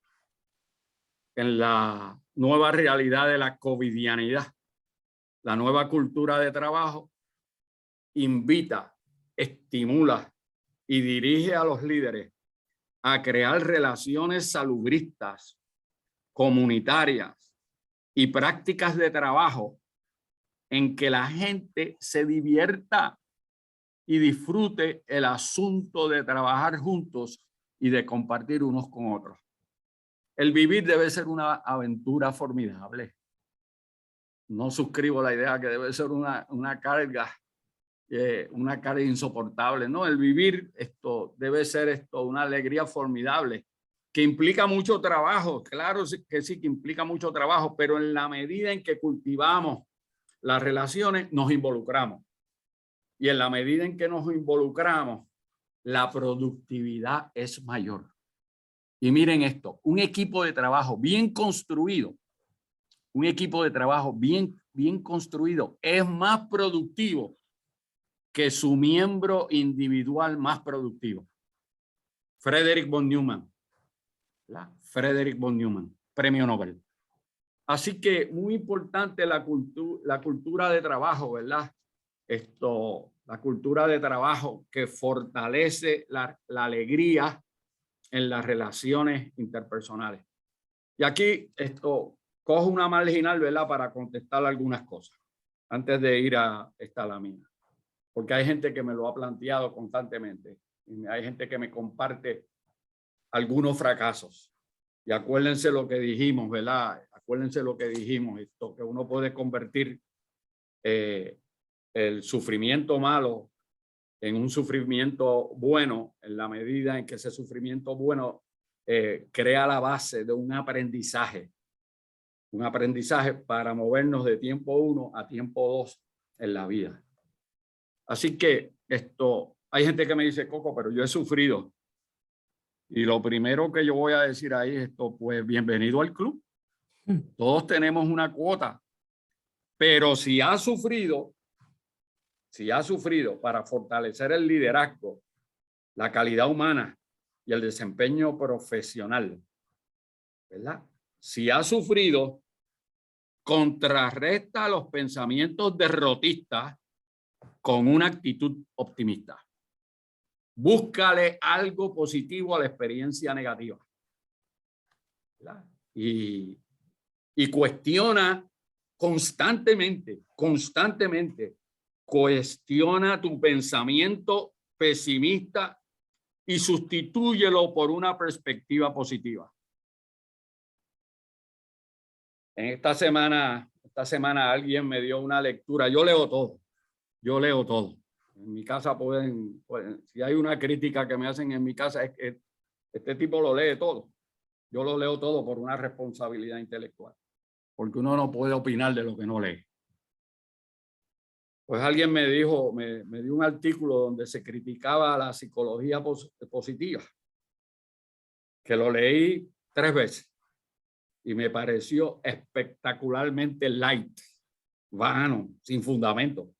Speaker 1: en la nueva realidad de la covidianidad, la nueva cultura de trabajo invita, estimula y dirige a los líderes a crear relaciones salubristas, comunitarias y prácticas de trabajo en que la gente se divierta y disfrute el asunto de trabajar juntos y de compartir unos con otros. El vivir debe ser una aventura formidable. No suscribo la idea que debe ser una carga insoportable. No, el vivir debe ser una alegría formidable que implica mucho trabajo. Claro que sí, que implica mucho trabajo, pero en la medida en que cultivamos las relaciones, nos involucramos. Y en la medida en que nos involucramos, la productividad es mayor. Y miren esto, un equipo de trabajo bien construido, bien construido es más productivo que su miembro individual más productivo. Frederick von Neumann, premio Nobel. Así que muy importante la cultura de trabajo, ¿verdad? La cultura de trabajo que fortalece la alegría en las relaciones interpersonales. Y aquí cojo una marginal, ¿verdad? Para contestar algunas cosas antes de ir a esta lámina. Porque hay gente que me lo ha planteado constantemente. Y hay gente que me comparte algunos fracasos. Y acuérdense lo que dijimos, ¿verdad? Acuérdense lo que dijimos, que uno puede convertir el sufrimiento malo en un sufrimiento bueno en la medida en que ese sufrimiento bueno crea la base de un aprendizaje para movernos de tiempo 1 a tiempo 2 en la vida. Así que hay gente que me dice, Coco, pero yo he sufrido. Y lo primero que yo voy a decir ahí es pues bienvenido al club. Todos tenemos una cuota, pero si has sufrido para fortalecer el liderazgo, la calidad humana y el desempeño profesional, ¿verdad? Si has sufrido, contrarresta los pensamientos derrotistas con una actitud optimista. Búscale algo positivo a la experiencia negativa. ¿Verdad? Y cuestiona constantemente, cuestiona tu pensamiento pesimista y sustitúyelo por una perspectiva positiva. En esta semana alguien me dio una lectura. Yo leo todo. En mi casa pueden, si hay una crítica que me hacen en mi casa es que este tipo lo lee todo. Yo lo leo todo por una responsabilidad intelectual, porque uno no puede opinar de lo que no lee. Pues alguien me dio un artículo donde se criticaba la psicología positiva, que lo leí 3 veces y me pareció espectacularmente light, vano, sin fundamento.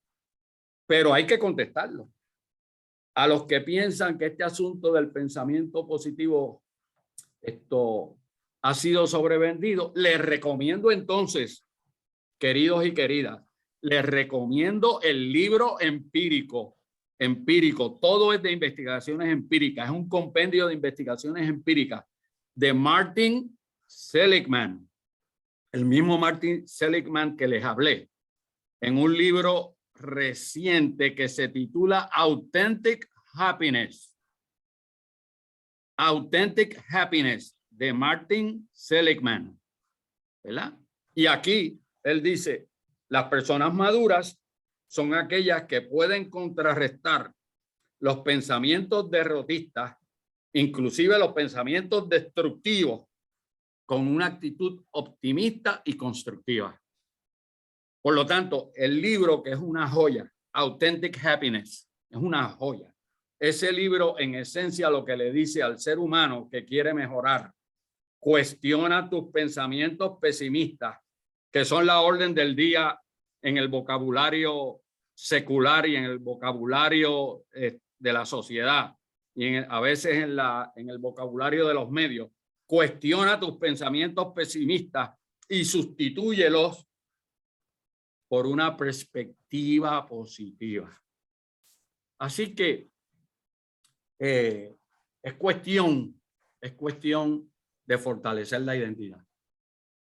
Speaker 1: Pero hay que contestarlo. A los que piensan que este asunto del pensamiento positivo ha sido sobrevendido, les recomiendo entonces, queridos y queridas, les recomiendo el libro empírico. Todo es de investigaciones empíricas, es un compendio de investigaciones empíricas de Martin Seligman, el mismo Martin Seligman que les hablé, en un libro reciente que se titula Authentic Happiness. Authentic Happiness de Martin Seligman, ¿verdad? Y aquí él dice, las personas maduras son aquellas que pueden contrarrestar los pensamientos derrotistas, inclusive los pensamientos destructivos, con una actitud optimista y constructiva. Por lo tanto, el libro, que es una joya, Authentic Happiness, es una joya. Ese libro, en esencia, lo que le dice al ser humano que quiere mejorar: cuestiona tus pensamientos pesimistas, que son la orden del día en el vocabulario secular y en el vocabulario de la sociedad, y a veces en el vocabulario de los medios. Cuestiona tus pensamientos pesimistas y sustitúyelos por una perspectiva positiva. Así que es cuestión de fortalecer la identidad.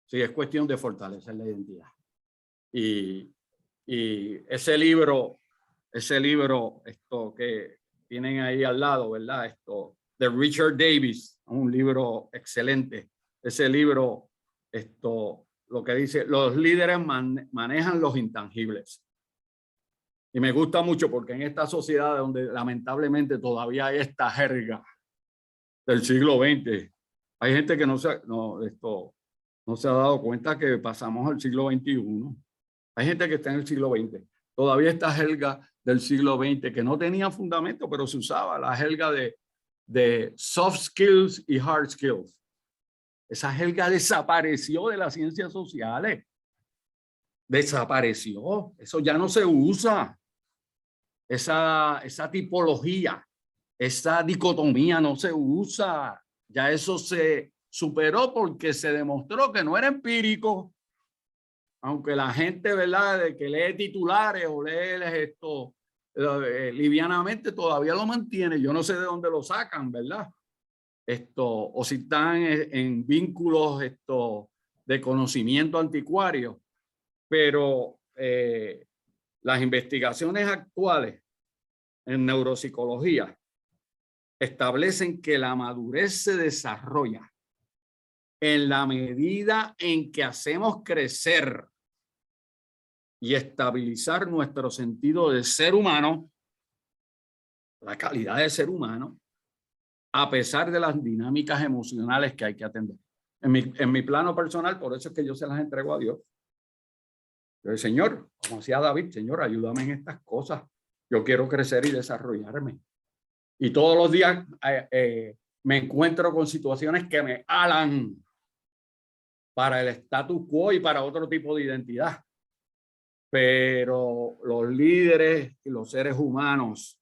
Speaker 1: Sí, es cuestión de fortalecer la identidad. Y ese libro, esto que tienen ahí al lado, ¿verdad? Esto de Richard Davis, un libro excelente. Ese libro, lo que dice: los líderes manejan los intangibles. Y me gusta mucho porque en esta sociedad donde lamentablemente todavía hay esta jerga del siglo XX, hay gente que no se ha dado cuenta que pasamos al siglo XXI. Hay gente que está en el siglo XX. Todavía esta jerga del siglo XX que no tenía fundamento, pero se usaba la jerga de soft skills y hard skills. Esa jerga desapareció de las ciencias sociales. Desapareció. Eso ya no se usa. Esa tipología, esa dicotomía no se usa. Ya eso se superó porque se demostró que no era empírico. Aunque la gente, ¿verdad?, de que lee titulares o lee esto livianamente, todavía lo mantiene. Yo no sé de dónde lo sacan, ¿verdad? O si están en vínculos de conocimiento anticuario. Pero las investigaciones actuales en neuropsicología establecen que la madurez se desarrolla en la medida en que hacemos crecer y estabilizar nuestro sentido de ser humano, la calidad de ser humano, a pesar de las dinámicas emocionales que hay que atender. En mi plano personal, por eso es que yo se las entrego a Dios. Yo, Señor, como decía David, Señor, ayúdame en estas cosas. Yo quiero crecer y desarrollarme. Y todos los días me encuentro con situaciones que me alan para el status quo y para otro tipo de identidad. Pero los líderes y los seres humanos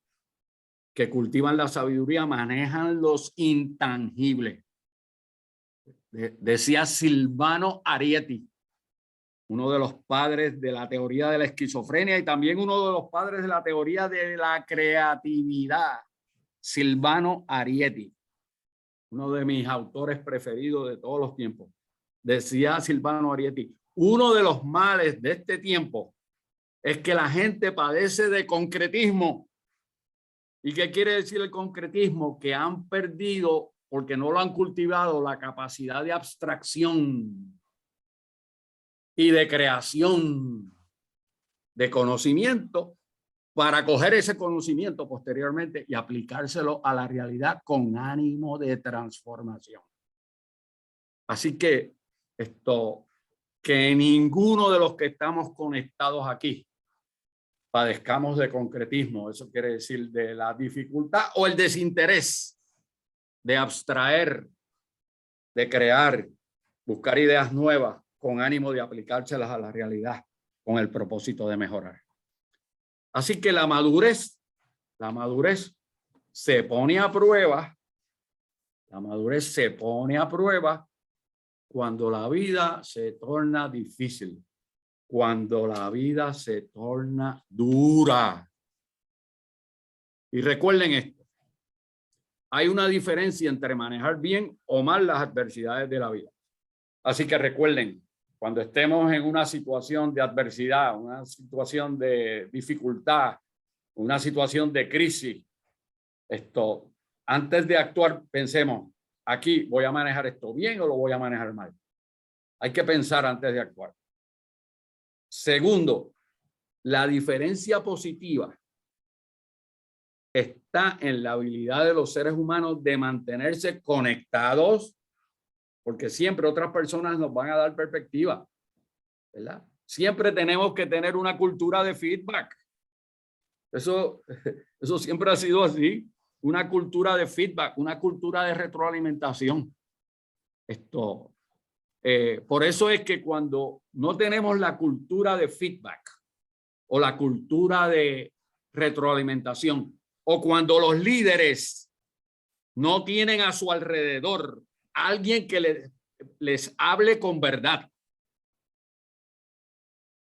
Speaker 1: que cultivan la sabiduría manejan los intangibles. Decía Silvano Arietti, uno de los padres de la teoría de la esquizofrenia y también uno de los padres de la teoría de la creatividad, Silvano Arietti, uno de mis autores preferidos de todos los tiempos. Decía Silvano Arietti: uno de los males de este tiempo es que la gente padece de concretismo. ¿Y qué quiere decir el concretismo? Que han perdido, porque no lo han cultivado, la capacidad de abstracción y de creación de conocimiento para coger ese conocimiento posteriormente y aplicárselo a la realidad con ánimo de transformación. Así que que ninguno de los que estamos conectados aquí padezcamos de concretismo. Eso quiere decir de la dificultad o el desinterés de abstraer, de crear, buscar ideas nuevas con ánimo de aplicárselas a la realidad con el propósito de mejorar. Así que la madurez se pone a prueba. La madurez se pone a prueba cuando la vida se torna difícil, cuando la vida se torna dura. Y recuerden esto: hay una diferencia entre manejar bien o mal las adversidades de la vida. Así que recuerden, cuando estemos en una situación de adversidad, una situación de dificultad, una situación de crisis, antes de actuar, pensemos: aquí voy a manejar esto bien o lo voy a manejar mal. Hay que pensar antes de actuar. Segundo, la diferencia positiva está en la habilidad de los seres humanos de mantenerse conectados, porque siempre otras personas nos van a dar perspectiva, ¿verdad? Siempre tenemos que tener una cultura de feedback. Eso siempre ha sido así. Una cultura de feedback, una cultura de retroalimentación. Por eso es que cuando no tenemos la cultura de feedback o la cultura de retroalimentación, o cuando los líderes no tienen a su alrededor alguien que les hable con verdad,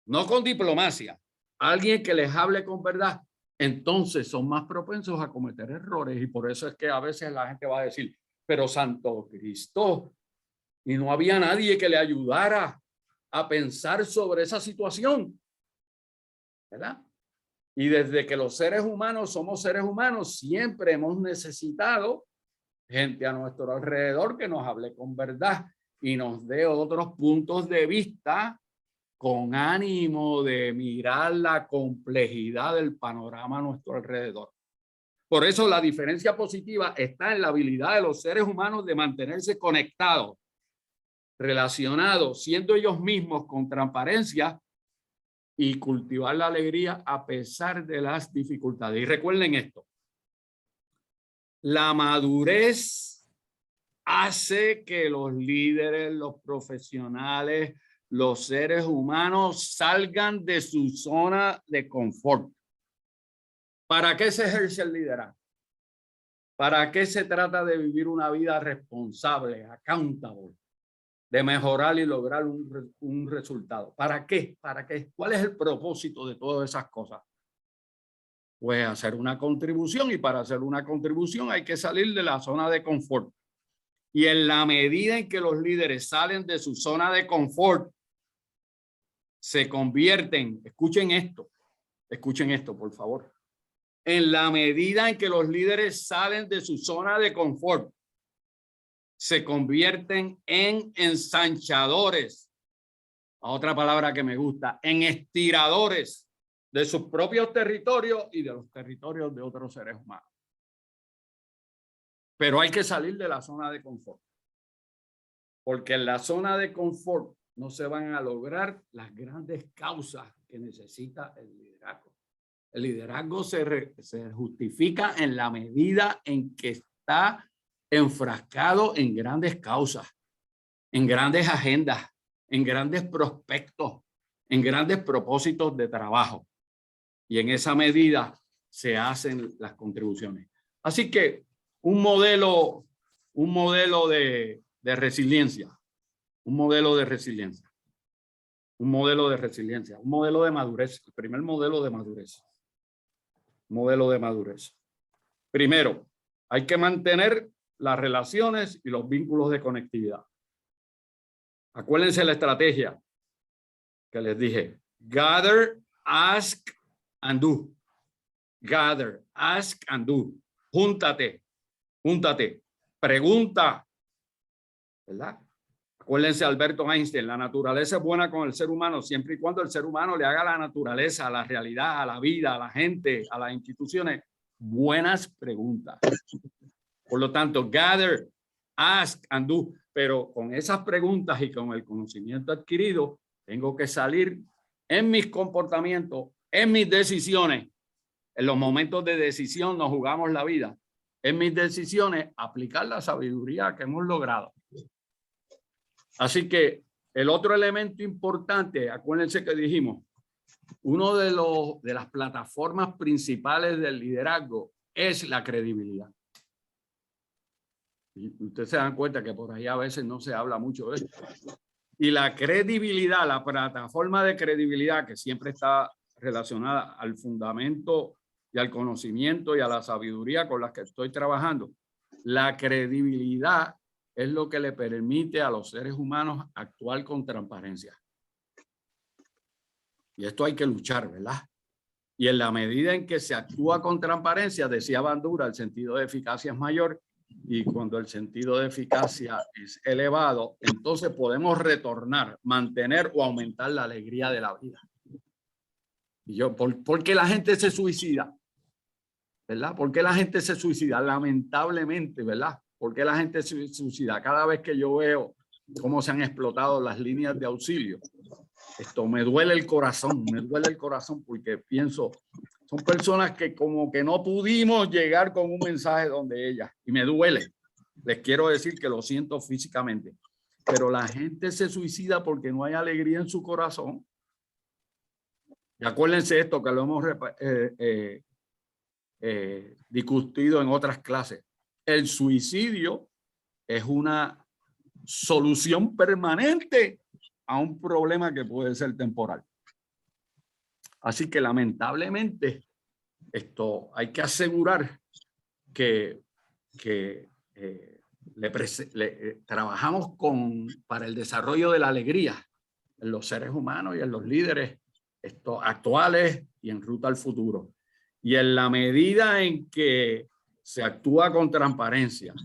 Speaker 1: no con diplomacia, alguien que les hable con verdad, entonces son más propensos a cometer errores. Y por eso es que a veces la gente va a decir, pero Santo Cristo, y no había nadie que le ayudara a pensar sobre esa situación, ¿verdad? Y desde que los seres humanos somos seres humanos, siempre hemos necesitado gente a nuestro alrededor que nos hable con verdad y nos dé otros puntos de vista con ánimo de mirar la complejidad del panorama a nuestro alrededor. Por eso la diferencia positiva está en la habilidad de los seres humanos de mantenerse conectados, relacionados, siendo ellos mismos con transparencia y cultivar la alegría a pesar de las dificultades. Y recuerden esto, la madurez hace que los líderes, los profesionales, los seres humanos salgan de su zona de confort. ¿Para qué se ejerce el liderazgo? ¿Para qué se trata de vivir una vida responsable, accountable, de mejorar y lograr un resultado? ¿Para qué? ¿Para qué? ¿Cuál es el propósito de todas esas cosas? Pues hacer una contribución, y para hacer una contribución hay que salir de la zona de confort. Y en la medida en que los líderes salen de su zona de confort, se convierten, escuchen esto, por favor. En la medida en que los líderes salen de su zona de confort, se convierten en ensanchadores. Otra palabra que me gusta, en estiradores de sus propios territorios y de los territorios de otros seres humanos. Pero hay que salir de la zona de confort, porque en la zona de confort no se van a lograr las grandes causas que necesita el liderazgo. El liderazgo se justifica en la medida en que está enfrascado en grandes causas, en grandes agendas, en grandes prospectos, en grandes propósitos de trabajo. Y en esa medida se hacen las contribuciones. Así que un modelo de resiliencia, un modelo de madurez, el primer modelo de madurez. Primero, hay que mantener las relaciones y los vínculos de conectividad. Acuérdense la estrategia que les dije. Gather, ask, and do. Gather, ask, and do. Júntate. Pregunta. ¿Verdad? Acuérdense Alberto Einstein, la naturaleza es buena con el ser humano siempre y cuando el ser humano le haga a la naturaleza, a la realidad, a la vida, a la gente, a las instituciones, buenas preguntas. Por lo tanto, gather, ask, and do. Pero con esas preguntas y con el conocimiento adquirido, tengo que salir en mis comportamientos, en mis decisiones. En los momentos de decisión nos jugamos la vida. En mis decisiones, aplicar la sabiduría que hemos logrado. Así que el otro elemento importante, acuérdense que dijimos, uno de las plataformas principales del liderazgo es la credibilidad. Y ustedes se dan cuenta que por ahí a veces no se habla mucho de esto. Y la credibilidad, la plataforma de credibilidad que siempre está relacionada al fundamento y al conocimiento y a la sabiduría con la que estoy trabajando, la credibilidad es lo que le permite a los seres humanos actuar con transparencia. Y esto hay que luchar, ¿verdad? Y en la medida en que se actúa con transparencia, decía Bandura, el sentido de eficacia es mayor. Y cuando el sentido de eficacia es elevado, entonces podemos retornar, mantener o aumentar la alegría de la vida. Y ¿por qué la gente se suicida? ¿Verdad? ¿Por qué la gente se suicida? Lamentablemente, ¿verdad? ¿Por qué la gente se suicida? Cada vez que yo veo cómo se han explotado las líneas de auxilio, esto me duele el corazón porque pienso, son personas que como que no pudimos llegar con un mensaje donde ellas, y me duele. Les quiero decir que lo siento físicamente, pero la gente se suicida porque no hay alegría en su corazón. Y acuérdense esto que lo hemos discutido en otras clases. El suicidio es una solución permanente a un problema que puede ser temporal. Así que lamentablemente esto hay que asegurar que trabajamos para el desarrollo de la alegría en los seres humanos y en los líderes actuales y en ruta al futuro. Y en la medida en que se actúa con transparencia,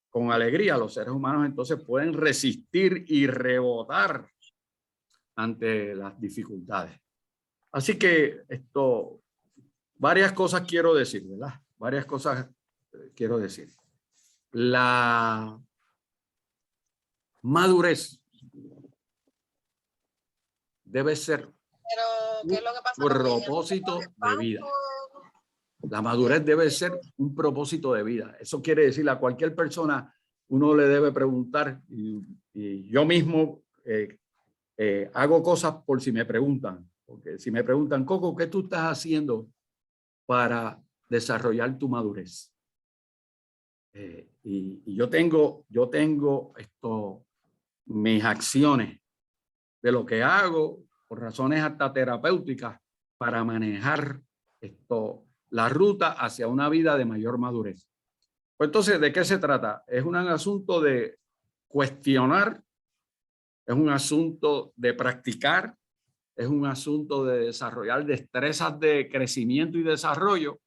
Speaker 1: con alegría, los seres humanos entonces pueden resistir y rebotar ante las dificultades. Así que varias cosas quiero decir, ¿verdad? Varias cosas quiero decir. La madurez debe ser un propósito de vida. La madurez debe ser un propósito de vida. Eso quiere decir a cualquier persona uno le debe preguntar, y yo mismo hago cosas por si me preguntan. Porque si me preguntan, Coco, ¿qué tú estás haciendo para desarrollar tu madurez? Y yo tengo mis acciones de lo que hago por razones hasta terapéuticas para manejar la ruta hacia una vida de mayor madurez. Pues entonces, ¿de qué se trata? Es un asunto de cuestionar, es un asunto de practicar, es un asunto de desarrollar destrezas de crecimiento y desarrollo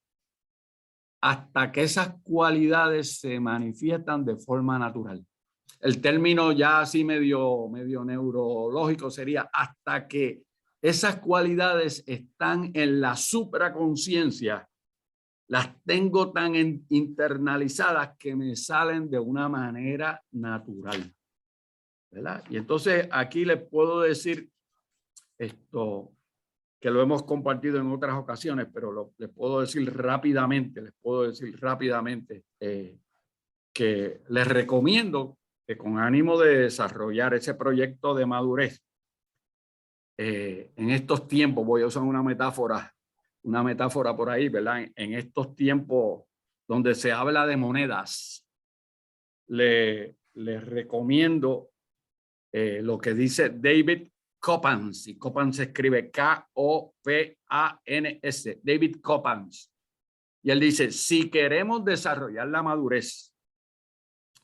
Speaker 1: hasta que esas cualidades se manifiestan de forma natural. El término ya así medio neurológico sería hasta que esas cualidades están en la supraconciencia, las tengo tan internalizadas que me salen de una manera natural, ¿verdad? Y entonces aquí les puedo decir que lo hemos compartido en otras ocasiones, pero les puedo decir rápidamente, que les recomiendo que con ánimo de desarrollar ese proyecto de madurez, en estos tiempos, voy a usar una metáfora por ahí, ¿verdad? En estos tiempos donde se habla de monedas, les recomiendo lo que dice David Coppens, y Coppens se escribe K-O-P-A-N-S, David Coppens. Y él dice, si queremos desarrollar la madurez,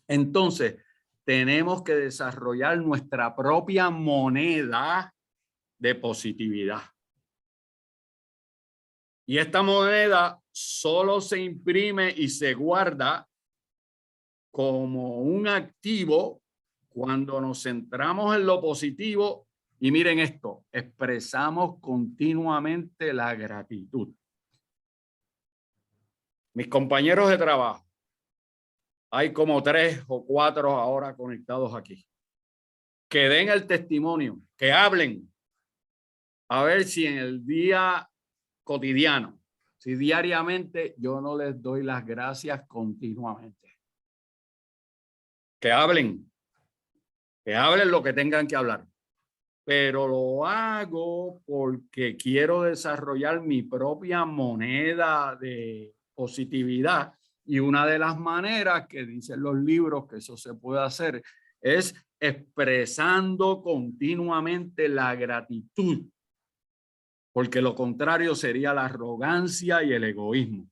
Speaker 1: entonces tenemos que desarrollar nuestra propia moneda de positividad. Y esta moneda solo se imprime y se guarda como un activo cuando nos centramos en lo positivo. Y miren esto, expresamos continuamente la gratitud. Mis compañeros de trabajo, hay como 3 o 4 ahora conectados aquí, que den el testimonio, que hablen, a ver si en el día cotidiano, si diariamente yo no les doy las gracias continuamente. Que hablen lo que tengan que hablar. Pero lo hago porque quiero desarrollar mi propia moneda de positividad. Y una de las maneras que dicen los libros que eso se puede hacer es expresando continuamente la gratitud, porque lo contrario sería la arrogancia y el egoísmo.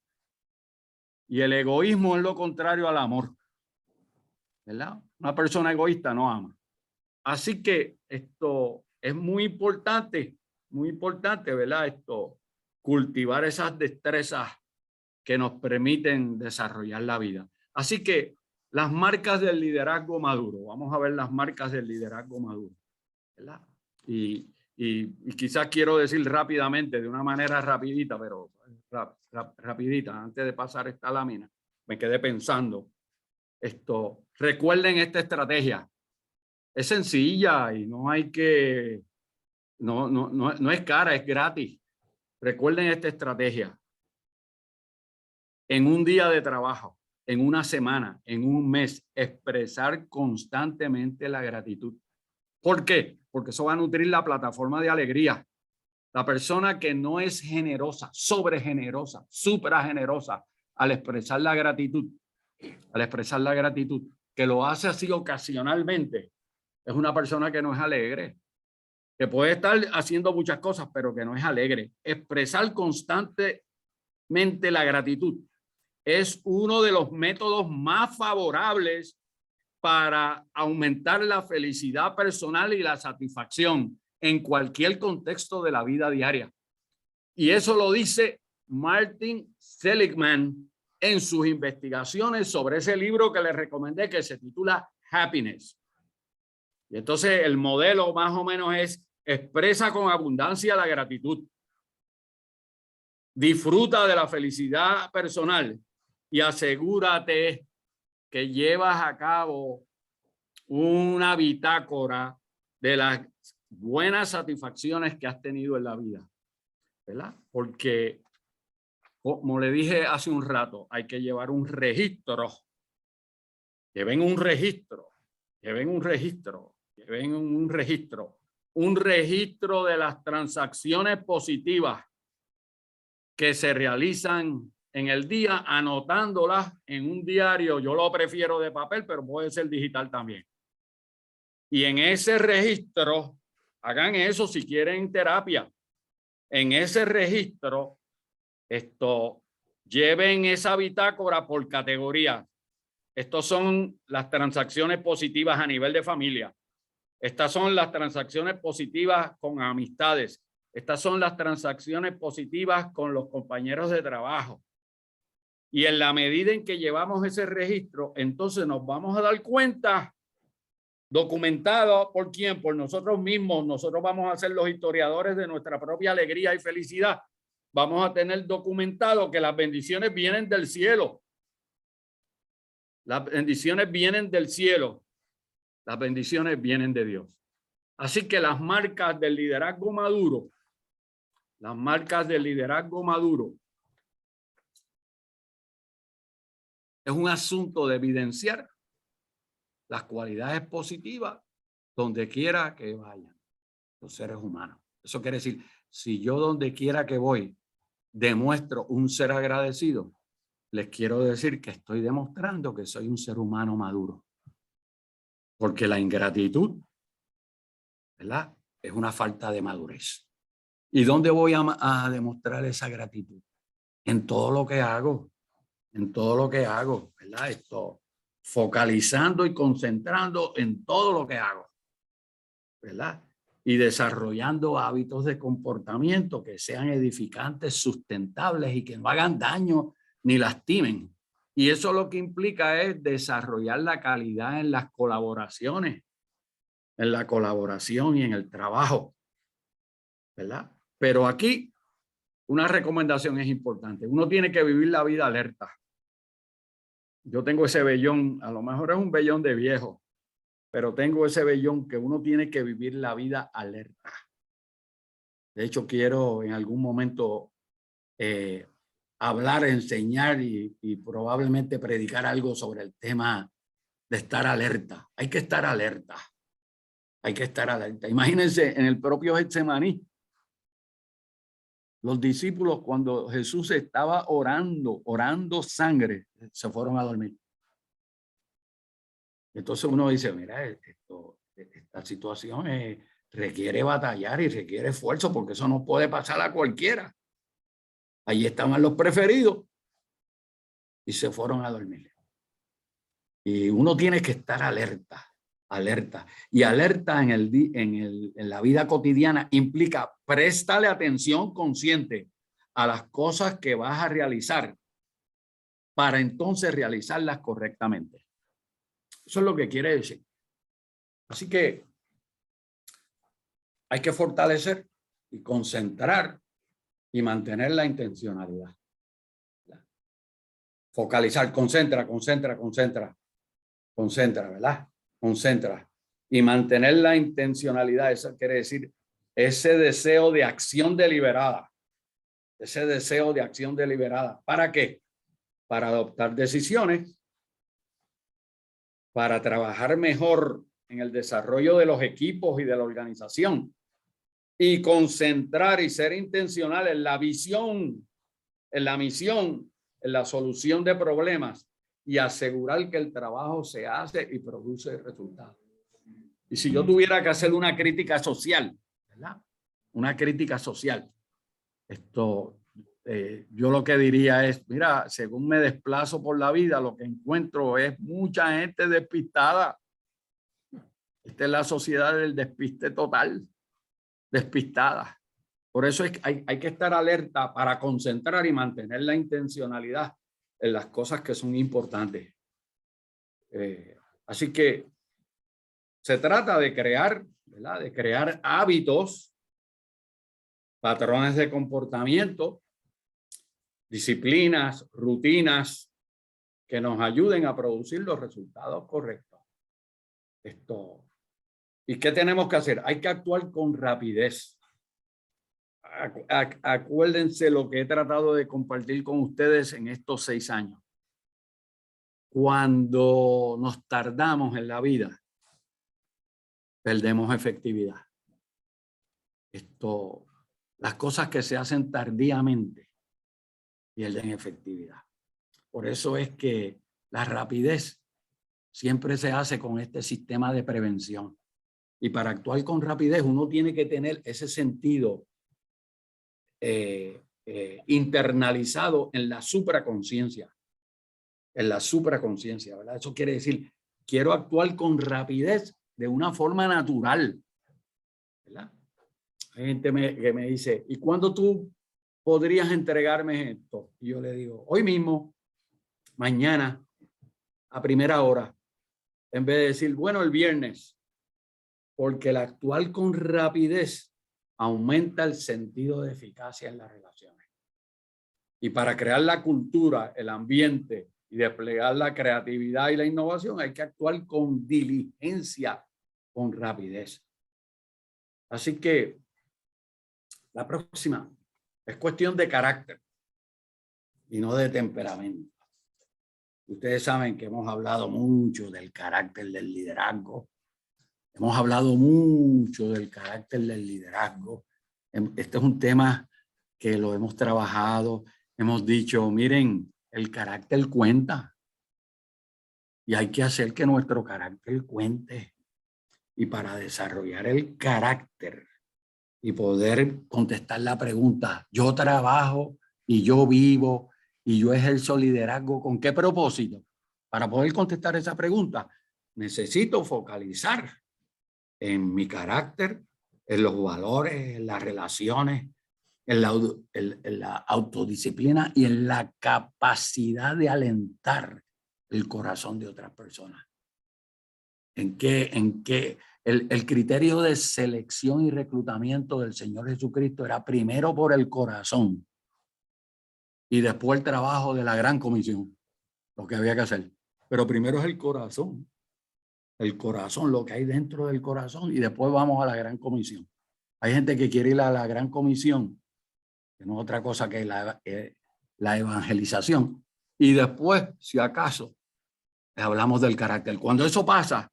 Speaker 1: Y el egoísmo es lo contrario al amor, ¿verdad? Una persona egoísta no ama. Así que esto es muy importante, ¿verdad? Cultivar esas destrezas que nos permiten desarrollar la vida. Así que las marcas del liderazgo maduro, vamos a ver las marcas del liderazgo maduro, ¿verdad? Y quizás quiero decir rápidamente, de una manera rapidita, pero rapidita, antes de pasar esta lámina, me quedé pensando recuerden esta estrategia. Es sencilla y no hay que No es cara, es gratis. Recuerden esta estrategia. En un día de trabajo, en una semana, en un mes, expresar constantemente la gratitud. ¿Por qué? Porque eso va a nutrir la plataforma de alegría. La persona que no es generosa, sobregenerosa, supragenerosa, al expresar la gratitud, que lo hace así ocasionalmente, es una persona que no es alegre, que puede estar haciendo muchas cosas, pero que no es alegre. Expresar constantemente la gratitud es uno de los métodos más favorables para aumentar la felicidad personal y la satisfacción en cualquier contexto de la vida diaria. Y eso lo dice Martin Seligman en sus investigaciones sobre ese libro que les recomendé, que se titula Happiness. Y entonces el modelo más o menos es: expresa con abundancia la gratitud, disfruta de la felicidad personal y asegúrate que llevas a cabo una bitácora de las buenas satisfacciones que has tenido en la vida, ¿verdad? Porque, como le dije hace un rato, hay que llevar un registro. Lleven un registro, lleven un registro, lleven un registro de las transacciones positivas que se realizan en el día, anotándolas en un diario. Yo lo prefiero de papel, pero puede ser digital también. Y en ese registro, hagan eso si quieren terapia. En ese registro, lleven esa bitácora por categoría. Estos son las transacciones positivas a nivel de familia. Estas son las transacciones positivas con amistades. Estas son las transacciones positivas con los compañeros de trabajo. Y en la medida en que llevamos ese registro, entonces nos vamos a dar cuenta, documentado por quién, por nosotros mismos. Nosotros vamos a ser los historiadores de nuestra propia alegría y felicidad. Vamos a tener documentado que las bendiciones vienen del cielo. Las bendiciones vienen del cielo. Las bendiciones vienen de Dios. Así que las marcas del liderazgo maduro, es un asunto de evidenciar las cualidades positivas donde quiera que vayan los seres humanos. Eso quiere decir, si yo donde quiera que voy demuestro un ser agradecido, les quiero decir que estoy demostrando que soy un ser humano maduro. Porque la ingratitud, ¿verdad?, es una falta de madurez. ¿Y dónde voy a demostrar esa gratitud? En todo lo que hago, ¿verdad? Focalizando y concentrando en todo lo que hago, ¿verdad? Y desarrollando hábitos de comportamiento que sean edificantes, sustentables y que no hagan daño ni lastimen. Y eso lo que implica es desarrollar la calidad en las colaboraciones, en la colaboración y en el trabajo, ¿verdad? Pero aquí una recomendación es importante. Uno tiene que vivir la vida alerta. Yo tengo ese vellón, a lo mejor es un vellón de viejo, pero tengo ese vellón que uno tiene que vivir la vida alerta. De hecho, quiero en algún momento hablar, enseñar y probablemente predicar algo sobre el tema de estar alerta. Hay que estar alerta. Hay que estar alerta. Imagínense en el propio Getsemaní. Los discípulos, cuando Jesús estaba orando sangre, se fueron a dormir. Entonces uno dice, mira, esta situación requiere batallar y requiere esfuerzo, porque eso no puede pasar a cualquiera. Allí estaban los preferidos y se fueron a dormir. Y uno tiene que estar alerta. Y alerta en la vida cotidiana implica préstale atención consciente a las cosas que vas a realizar para entonces realizarlas correctamente. Eso es lo que quiere decir. Así que hay que fortalecer y concentrar y mantener la intencionalidad. Focalizar, concentra, ¿verdad? Concentra y mantener la intencionalidad. Eso quiere decir ese deseo de acción deliberada. Ese deseo de acción deliberada. ¿Para qué? Para adoptar decisiones, para trabajar mejor en el desarrollo de los equipos y de la organización y concentrar y ser intencional en la visión, en la misión, en la solución de problemas y asegurar que el trabajo se hace y produce resultados. Y si yo tuviera que hacer una crítica social, ¿verdad? Una crítica social, yo lo que diría es, mira, según me desplazo por la vida, lo que encuentro es mucha gente despistada. Esta es la sociedad del despiste total, despistada. Por eso hay que estar alerta para concentrar y mantener la intencionalidad en las cosas que son importantes. Así que se trata de crear, ¿verdad? De crear hábitos, patrones de comportamiento, disciplinas, rutinas que nos ayuden a producir los resultados correctos. ¿Y qué tenemos que hacer? Hay que actuar con rapidez. Acuérdense lo que he tratado de compartir con ustedes en estos 6 años. Cuando nos tardamos en la vida, perdemos efectividad. Las cosas que se hacen tardíamente pierden efectividad. Por eso es que la rapidez siempre se hace con este sistema de prevención. Y para actuar con rapidez uno tiene que tener ese sentido internalizado en la supraconciencia. En la supraconciencia, ¿verdad? Eso quiere decir, quiero actuar con rapidez de una forma natural, ¿verdad? Hay gente que me dice, ¿y cuándo tú podrías entregarme esto? Y yo le digo, hoy mismo, mañana, a primera hora, en vez de decir, bueno, el viernes, porque el actuar con rapidez aumenta el sentido de eficacia en las relaciones. Y para crear la cultura, el ambiente y desplegar la creatividad y la innovación, hay que actuar con diligencia, con rapidez. Así que la próxima es cuestión de carácter y no de temperamento. Ustedes saben que hemos hablado mucho del carácter del liderazgo. Hemos hablado mucho del carácter del liderazgo. Este es un tema que lo hemos trabajado. Hemos dicho, miren, el carácter cuenta. Y hay que hacer que nuestro carácter cuente. Y para desarrollar el carácter y poder contestar la pregunta, yo trabajo y yo vivo y yo ejerzo liderazgo, ¿con qué propósito? Para poder contestar esa pregunta, necesito focalizar en mi carácter, en los valores, en las relaciones, en la autodisciplina y en la capacidad de alentar el corazón de otras personas. ¿En qué? El criterio de selección y reclutamiento del Señor Jesucristo era primero por el corazón y después el trabajo de la gran comisión, lo que había que hacer. Pero primero es el corazón, lo que hay dentro del corazón, y después vamos a la gran comisión. Hay gente que quiere ir a la gran comisión, que no es otra cosa que la evangelización, y después, si acaso, hablamos del carácter. Cuando eso pasa,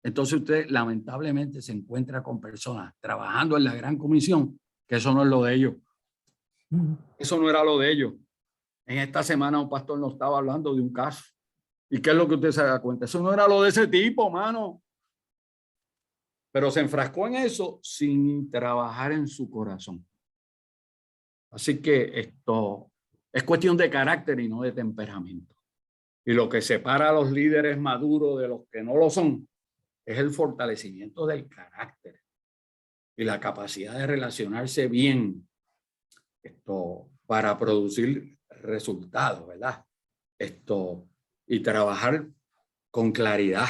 Speaker 1: entonces usted lamentablemente se encuentra con personas trabajando en la gran comisión, que eso no es lo de ellos. Eso no era lo de ellos. En esta semana un pastor nos estaba hablando de un caso. ¿Y qué es lo que usted se da cuenta? Eso no era lo de ese tipo, mano. Pero se enfrascó en eso sin trabajar en su corazón. Así que esto es cuestión de carácter y no de temperamento. Y lo que separa a los líderes maduros de los que no lo son es el fortalecimiento del carácter y la capacidad de relacionarse bien para producir resultados, ¿verdad? Y trabajar con claridad,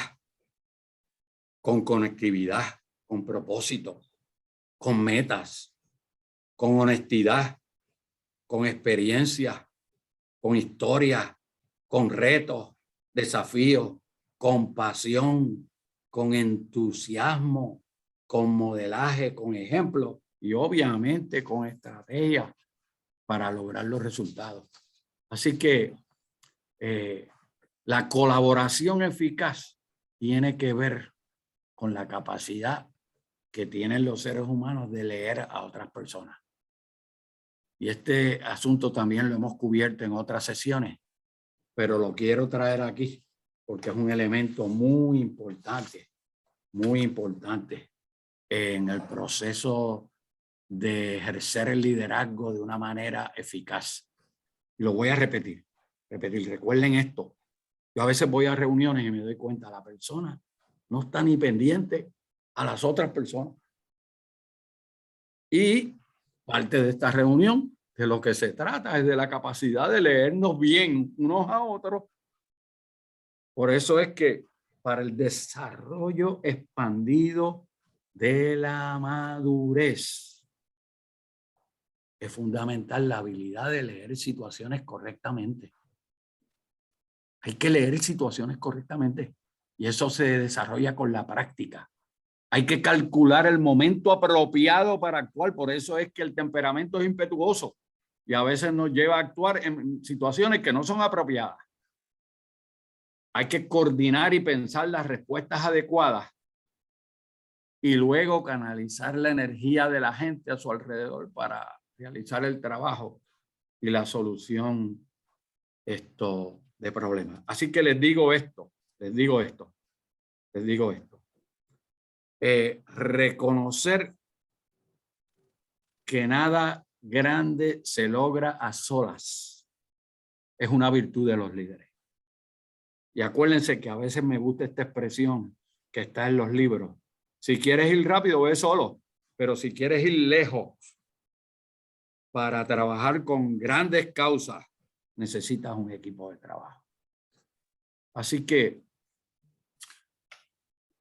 Speaker 1: con conectividad, con propósito, con metas, con honestidad, con experiencia, con historia, con retos, desafíos, con pasión, con entusiasmo,
Speaker 2: con modelaje, con ejemplos y obviamente con estrategias para lograr los resultados. Así que la colaboración eficaz tiene que ver con la capacidad que tienen los seres humanos de leer a otras personas. Y este asunto también lo hemos cubierto en otras sesiones, pero lo quiero traer aquí porque es un elemento muy importante en el proceso de ejercer el liderazgo de una manera eficaz. Y lo voy a repetir. Recuerden esto. Yo a veces voy a reuniones y me doy cuenta, la persona no está ni pendiente a las otras personas. Y parte de esta reunión, de lo que se trata, es de la capacidad de leernos bien unos a otros. Por eso es que para el desarrollo expandido de la madurez es fundamental la habilidad de leer situaciones correctamente. Hay que leer situaciones correctamente y eso se desarrolla con la práctica. Hay que calcular el momento apropiado para actuar. Por eso es que el temperamento es impetuoso y a veces nos lleva a actuar en situaciones que no son apropiadas. Hay que coordinar y pensar las respuestas adecuadas y luego canalizar la energía de la gente a su alrededor para realizar el trabajo y la solución de problemas. Así que les digo esto. Reconocer que nada grande se logra a solas es una virtud de los líderes. Y acuérdense que a veces me gusta esta expresión que está en los libros. Si quieres ir rápido, ve solo, pero si quieres ir lejos para trabajar con grandes causas, necesitas un equipo de trabajo. Así que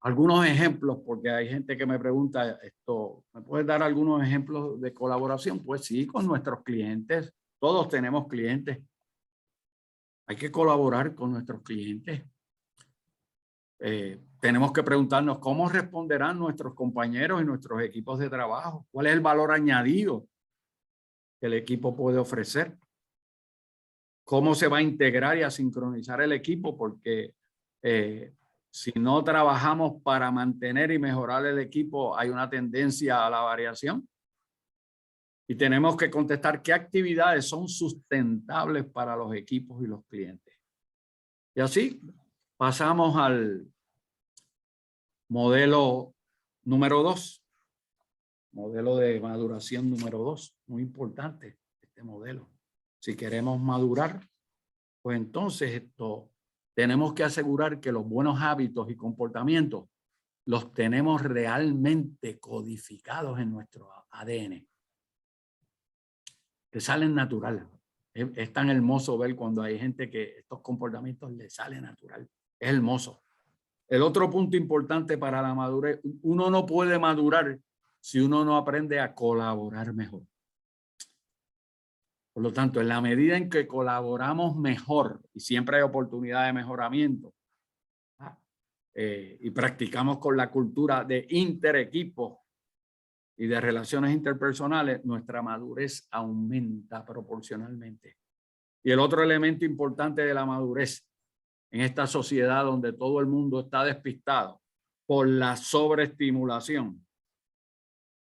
Speaker 2: algunos ejemplos, porque hay gente que me pregunta esto, ¿me puedes dar algunos ejemplos de colaboración? Pues sí, con nuestros clientes. Todos tenemos clientes. Hay que colaborar con nuestros clientes. Tenemos que preguntarnos cómo responderán nuestros compañeros y nuestros equipos de trabajo. ¿Cuál es el valor añadido que el equipo puede ofrecer? ¿Cómo se va a integrar y a sincronizar el equipo? Porque si no trabajamos para mantener y mejorar el equipo, hay una tendencia a la variación. Y tenemos que contestar qué actividades son sustentables para los equipos y los clientes. Y así pasamos al modelo número 2. Modelo de maduración número 2. Muy importante este modelo. Si queremos madurar, pues entonces tenemos que asegurar que los buenos hábitos y comportamientos los tenemos realmente codificados en nuestro ADN. Que salen natural. Es tan hermoso ver cuando hay gente que estos comportamientos les salen natural. Es hermoso. El otro punto importante para la madurez, uno no puede madurar si uno no aprende a colaborar mejor. Por lo tanto, en la medida en que colaboramos mejor, y siempre hay oportunidad de mejoramiento, y practicamos con la cultura de interequipo y de relaciones interpersonales, nuestra madurez aumenta proporcionalmente. Y el otro elemento importante de la madurez en esta sociedad donde todo el mundo está despistado por la sobreestimulación,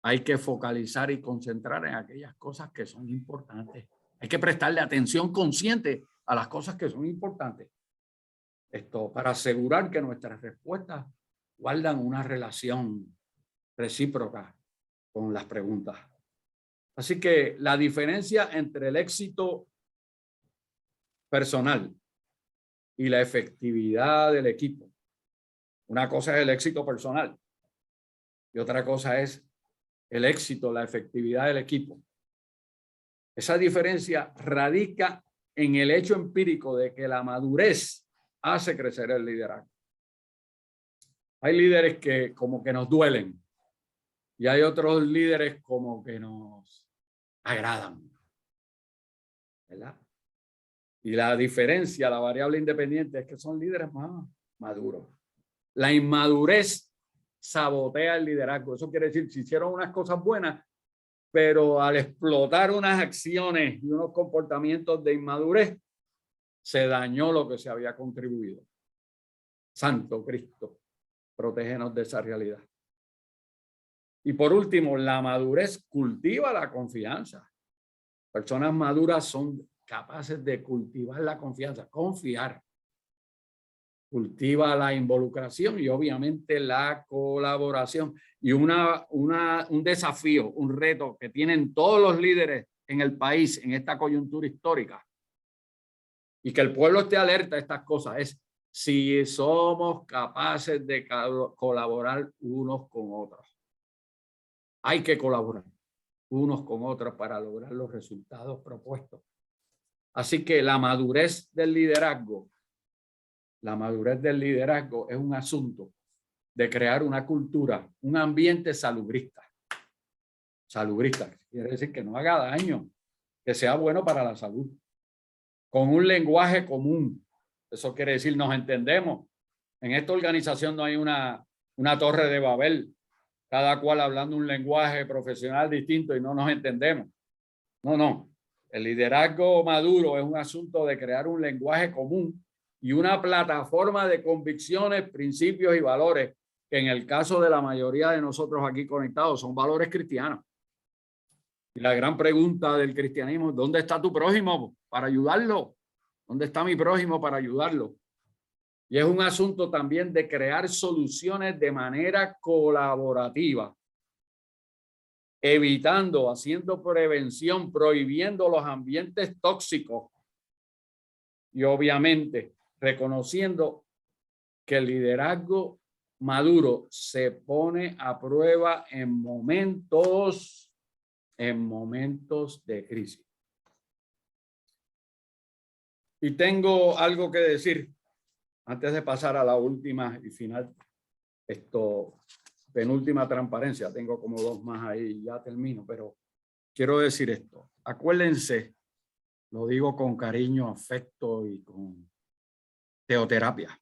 Speaker 2: hay que focalizar y concentrar en aquellas cosas que son importantes. Hay que prestarle atención consciente a las cosas que son importantes. Para asegurar que nuestras respuestas guardan una relación recíproca con las preguntas. Así que la diferencia entre el éxito personal y la efectividad del equipo. Una cosa es el éxito personal y otra cosa es el éxito, la efectividad del equipo. Esa diferencia radica en el hecho empírico de que la madurez hace crecer el liderazgo. Hay líderes que como que nos duelen y hay otros líderes como que nos agradan, ¿verdad? Y la diferencia, la variable independiente es que son líderes más maduros. La inmadurez sabotea el liderazgo. Eso quiere decir, si hicieron unas cosas buenas, pero al explotar unas acciones y unos comportamientos de inmadurez, se dañó lo que se había contribuido. Santo Cristo, protégenos de esa realidad. Y por último, la madurez cultiva la confianza. Personas maduras son capaces de cultivar la confianza, confiar. Cultiva la involucración y obviamente la colaboración. Y un desafío, un reto que tienen todos los líderes en el país en esta coyuntura histórica, y que el pueblo esté alerta a estas cosas, es si somos capaces de colaborar unos con otros. Hay que colaborar unos con otros para lograr los resultados propuestos. Así que la madurez del liderazgo es un asunto de crear una cultura, un ambiente salubrista. Salubrista quiere decir que no haga daño, que sea bueno para la salud, con un lenguaje común. Eso quiere decir nos entendemos. En esta organización no hay una torre de Babel, cada cual hablando un lenguaje profesional distinto y no nos entendemos. No. El liderazgo maduro es un asunto de crear un lenguaje común y una plataforma de convicciones, principios y valores, que en el caso de la mayoría de nosotros aquí conectados son valores cristianos. Y la gran pregunta del cristianismo, ¿dónde está tu prójimo para ayudarlo? ¿Dónde está mi prójimo para ayudarlo? Y es un asunto también de crear soluciones de manera colaborativa, evitando, haciendo prevención, prohibiendo los ambientes tóxicos y obviamente reconociendo que el liderazgo maduro se pone a prueba en momentos de crisis. Y tengo algo que decir antes de pasar a la última y final, penúltima transparencia. Tengo como dos más ahí y ya termino, pero quiero decir esto. Acuérdense, lo digo con cariño, afecto y con teoterapia,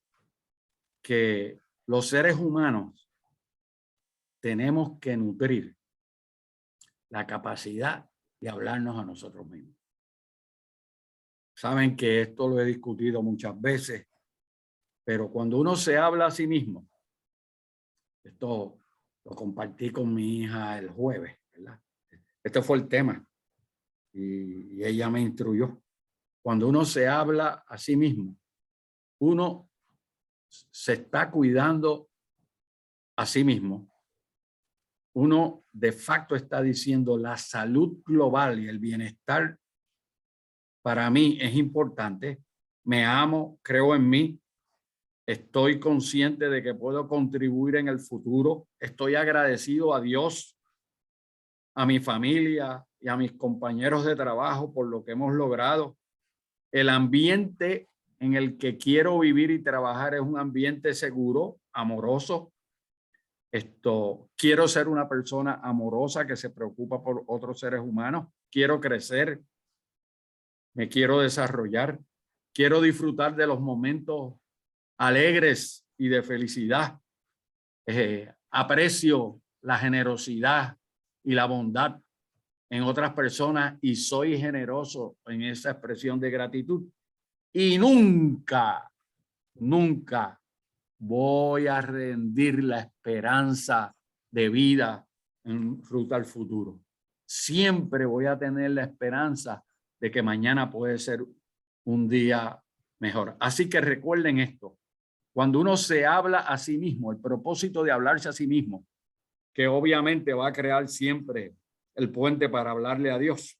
Speaker 2: que los seres humanos tenemos que nutrir la capacidad de hablarnos a nosotros mismos. Saben que esto lo he discutido muchas veces, pero cuando uno se habla a sí mismo, esto lo compartí con mi hija el jueves, ¿verdad? Este fue el tema y ella me instruyó. Cuando uno se habla a sí mismo, uno se está cuidando a sí mismo. Uno de facto está diciendo la salud global y el bienestar para mí es importante. Me amo, creo en mí. Estoy consciente de que puedo contribuir en el futuro. Estoy agradecido a Dios, a mi familia y a mis compañeros de trabajo por lo que hemos logrado. El ambiente en el que quiero vivir y trabajar es un ambiente seguro, amoroso. Quiero ser una persona amorosa que se preocupa por otros seres humanos. Quiero crecer. Me quiero desarrollar. Quiero disfrutar de los momentos alegres y de felicidad. Aprecio la generosidad y la bondad en otras personas y soy generoso en esa expresión de gratitud. Y nunca voy a rendir la esperanza de vida en ruta al futuro. Siempre voy a tener la esperanza de que mañana puede ser un día mejor. Así que recuerden esto. Cuando uno se habla a sí mismo, el propósito de hablarse a sí mismo, que obviamente va a crear siempre el puente para hablarle a Dios.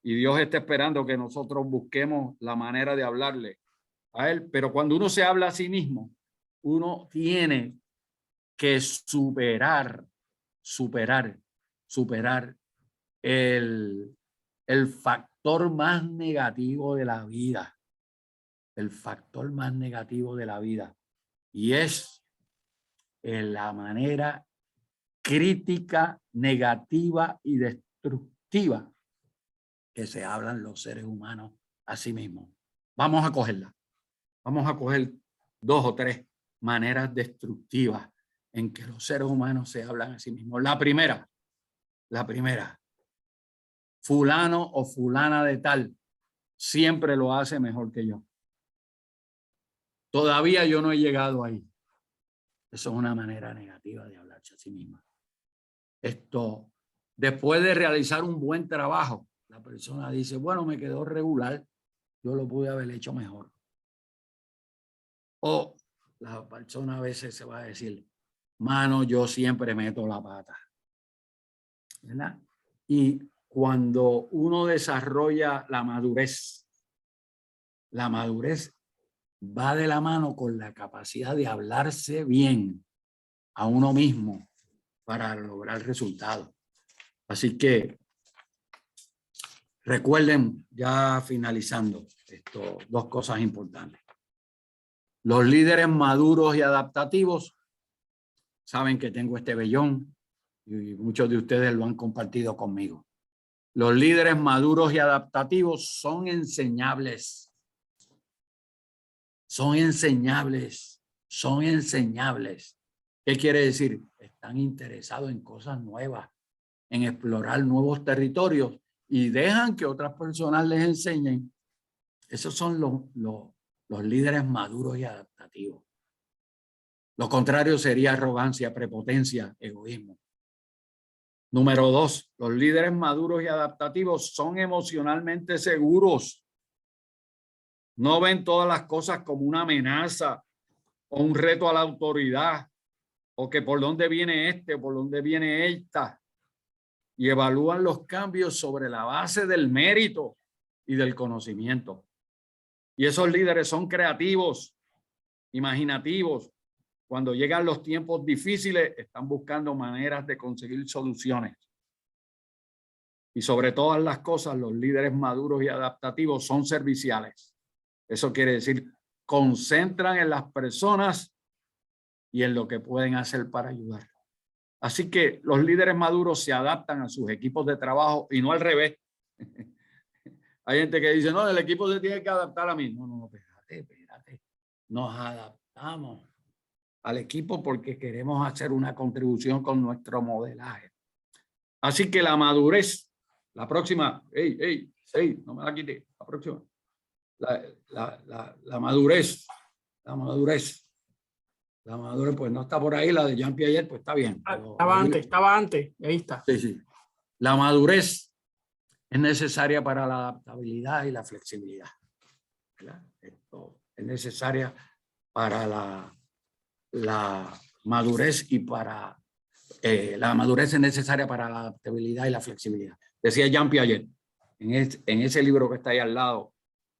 Speaker 2: Y Dios está esperando que nosotros busquemos la manera de hablarle a Él. Pero cuando uno se habla a sí mismo, uno tiene que superar el factor más negativo de la vida. El factor más negativo de la vida. Y es la manera crítica, negativa y destructiva que se hablan los seres humanos a sí mismos. Vamos a cogerla. Vamos a coger 2 o 3 maneras destructivas en que los seres humanos se hablan a sí mismos. La primera, fulano o fulana de tal siempre lo hace mejor que yo. Todavía yo no he llegado ahí. Eso es una manera negativa de hablarse a sí misma. Esto, después de realizar un buen trabajo, la persona dice, bueno, me quedó regular, yo lo pude haber hecho mejor. O la persona a veces se va a decir, mano, yo siempre meto la pata. ¿Verdad? Y cuando uno desarrolla la madurez va de la mano con la capacidad de hablarse bien a uno mismo para lograr resultados. Así que recuerden, ya finalizando, dos cosas importantes. Los líderes maduros y adaptativos saben que tengo este vellón y muchos de ustedes lo han compartido conmigo. Los líderes maduros y adaptativos son enseñables. Son enseñables. Son enseñables. ¿Qué quiere decir? Están interesados en cosas nuevas, en explorar nuevos territorios y dejan que otras personas les enseñen. Esos son los líderes maduros y adaptativos. Lo contrario sería arrogancia, prepotencia, egoísmo. Número 2, los líderes maduros y adaptativos son emocionalmente seguros. No ven todas las cosas como una amenaza o un reto a la autoridad o que por dónde viene este o por dónde viene esta. Y evalúan los cambios sobre la base del mérito y del conocimiento. Y esos líderes son creativos, imaginativos. Cuando llegan los tiempos difíciles, están buscando maneras de conseguir soluciones. Y sobre todas las cosas, los líderes maduros y adaptativos son serviciales. Eso quiere decir, concentran en las personas y en lo que pueden hacer para ayudar. Así que los líderes maduros se adaptan a sus equipos de trabajo y no al revés. Hay gente que dice, no, el equipo se tiene que adaptar a mí. No, espérate. Nos adaptamos al equipo porque queremos hacer una contribución con nuestro modelaje. Así que la madurez, la próxima, no me la quite, la próxima. La madurez, pues no está por ahí, la de Jean Piaget, pues está bien.
Speaker 3: Estaba antes, ahí está.
Speaker 2: Sí. La madurez es necesaria para la adaptabilidad y la flexibilidad. Esto es necesaria para la madurez y para la madurez es necesaria para la adaptabilidad y la flexibilidad. Decía Jean Piaget en ese libro que está ahí al lado,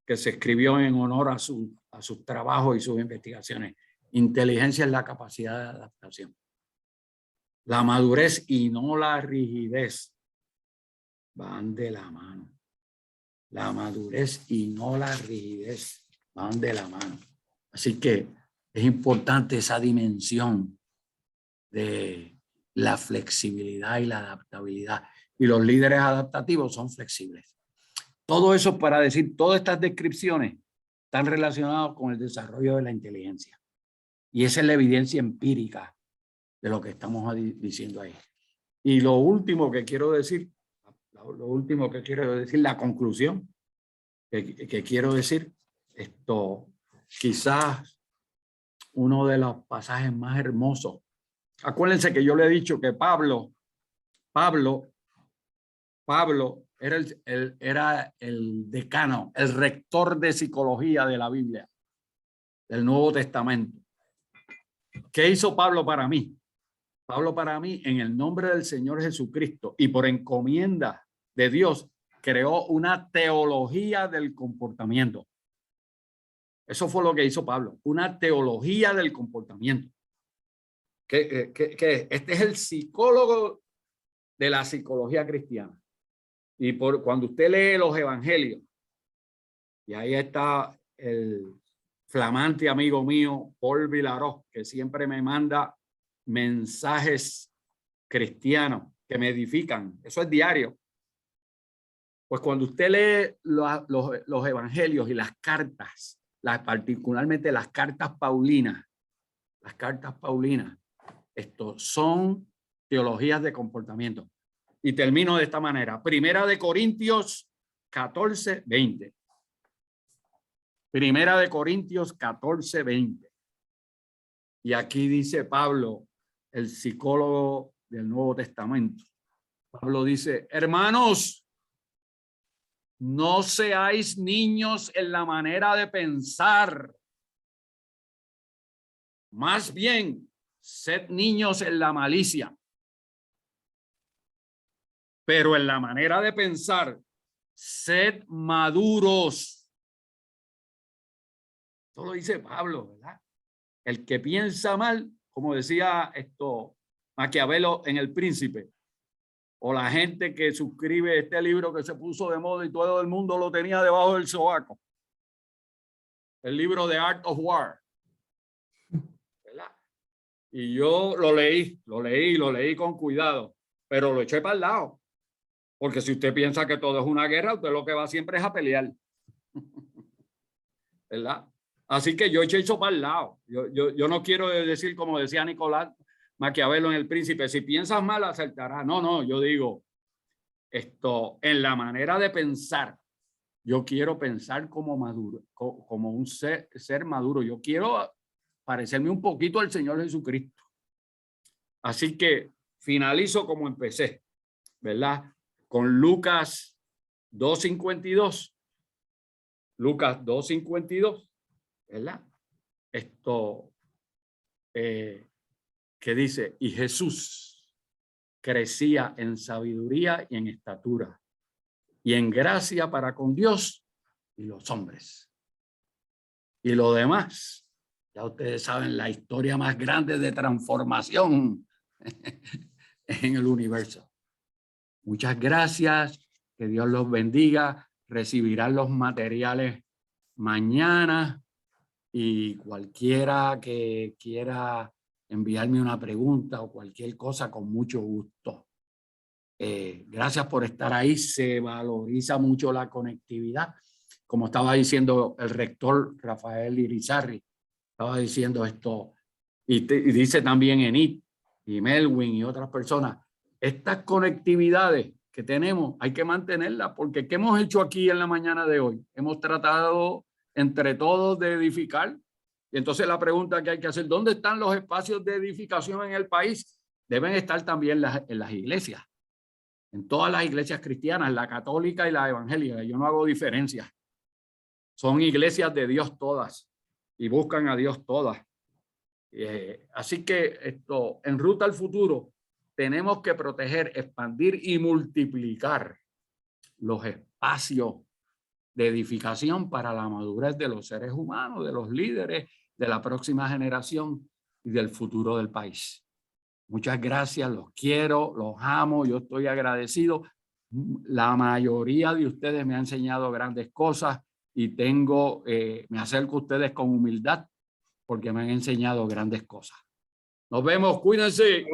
Speaker 2: que se escribió en honor a sus trabajos y sus investigaciones. Inteligencia es la capacidad de adaptación. La madurez y no la rigidez van de la mano. La madurez y no la rigidez van de la mano. Así que es importante esa dimensión de la flexibilidad y la adaptabilidad. Y los líderes adaptativos son flexibles. Todo eso para decir, todas estas descripciones están relacionadas con el desarrollo de la inteligencia. Y esa es la evidencia empírica de lo que estamos diciendo ahí. Y lo último que quiero decir, la conclusión que quiero decir, quizás uno de los pasajes más hermosos. Acuérdense que yo le he dicho que Pablo era el decano, el rector de psicología de la Biblia, del Nuevo Testamento. ¿Qué hizo Pablo para mí? Pablo para mí, en el nombre del Señor Jesucristo y por encomienda de Dios, creó una teología del comportamiento. Eso fue lo que hizo Pablo, una teología del comportamiento. Este es el psicólogo de la psicología cristiana. Y cuando usted lee los evangelios, y ahí está el flamante amigo mío, Paul Vilaró, que siempre me manda mensajes cristianos que me edifican. Eso es diario. Pues cuando usted lee los evangelios y las cartas, particularmente las cartas paulinas, Estos son teologías de comportamiento. Y termino de esta manera. Primera de Corintios 14, 20. Primera de Corintios 14, 20. Y aquí dice Pablo, el psicólogo del Nuevo Testamento. Pablo dice, hermanos, no seáis niños en la manera de pensar. Más bien, sed niños en la malicia. Pero en la manera de pensar, sed maduros. Esto lo dice Pablo, ¿verdad? El que piensa mal, como decía Maquiavelo en El Príncipe, o la gente que suscribe este libro que se puso de moda y todo el mundo lo tenía debajo del sobaco. El libro de Art of War. ¿Verdad? Y yo lo leí con cuidado, pero lo eché para el lado. Porque si usted piensa que todo es una guerra, usted lo que va siempre es a pelear. ¿Verdad? Así que yo eché eso para el lado. Yo no quiero decir, como decía Nicolás Maquiavelo en El Príncipe, si piensas mal, acertarás. No, yo digo, en la manera de pensar, yo quiero pensar como maduro, como un ser maduro. Yo quiero parecerme un poquito al Señor Jesucristo. Así que finalizo como empecé, ¿verdad? Con Lucas 2:52. Lucas 2:52, ¿verdad? Que dice, y Jesús crecía en sabiduría y en estatura y en gracia para con Dios y los hombres. Y lo demás, ya ustedes saben, la historia más grande de transformación en el universo. Muchas gracias, que Dios los bendiga. Recibirán los materiales mañana y cualquiera que quiera enviarme una pregunta o cualquier cosa, con mucho gusto. Gracias por estar ahí. Se valoriza mucho la conectividad. Como estaba diciendo el rector Rafael Irizarry, estaba diciendo esto, y dice también Enid y Melwin y otras personas, estas conectividades que tenemos hay que mantenerlas, porque ¿qué hemos hecho aquí en la mañana de hoy? Hemos tratado entre todos de edificar. Y entonces la pregunta que hay que hacer, ¿dónde están los espacios de edificación en el país? Deben estar también en las iglesias, en todas las iglesias cristianas, la católica y la evangélica. Yo no hago diferencias. Son iglesias de Dios todas y buscan a Dios todas. Así que en ruta al futuro tenemos que proteger, expandir y multiplicar los espacios de edificación para la madurez de los seres humanos, de los líderes, de la próxima generación y del futuro del país. Muchas gracias, los quiero, los amo, yo estoy agradecido. La mayoría de ustedes me ha enseñado grandes cosas y me acerco a ustedes con humildad porque me han enseñado grandes cosas. Nos vemos, cuídense.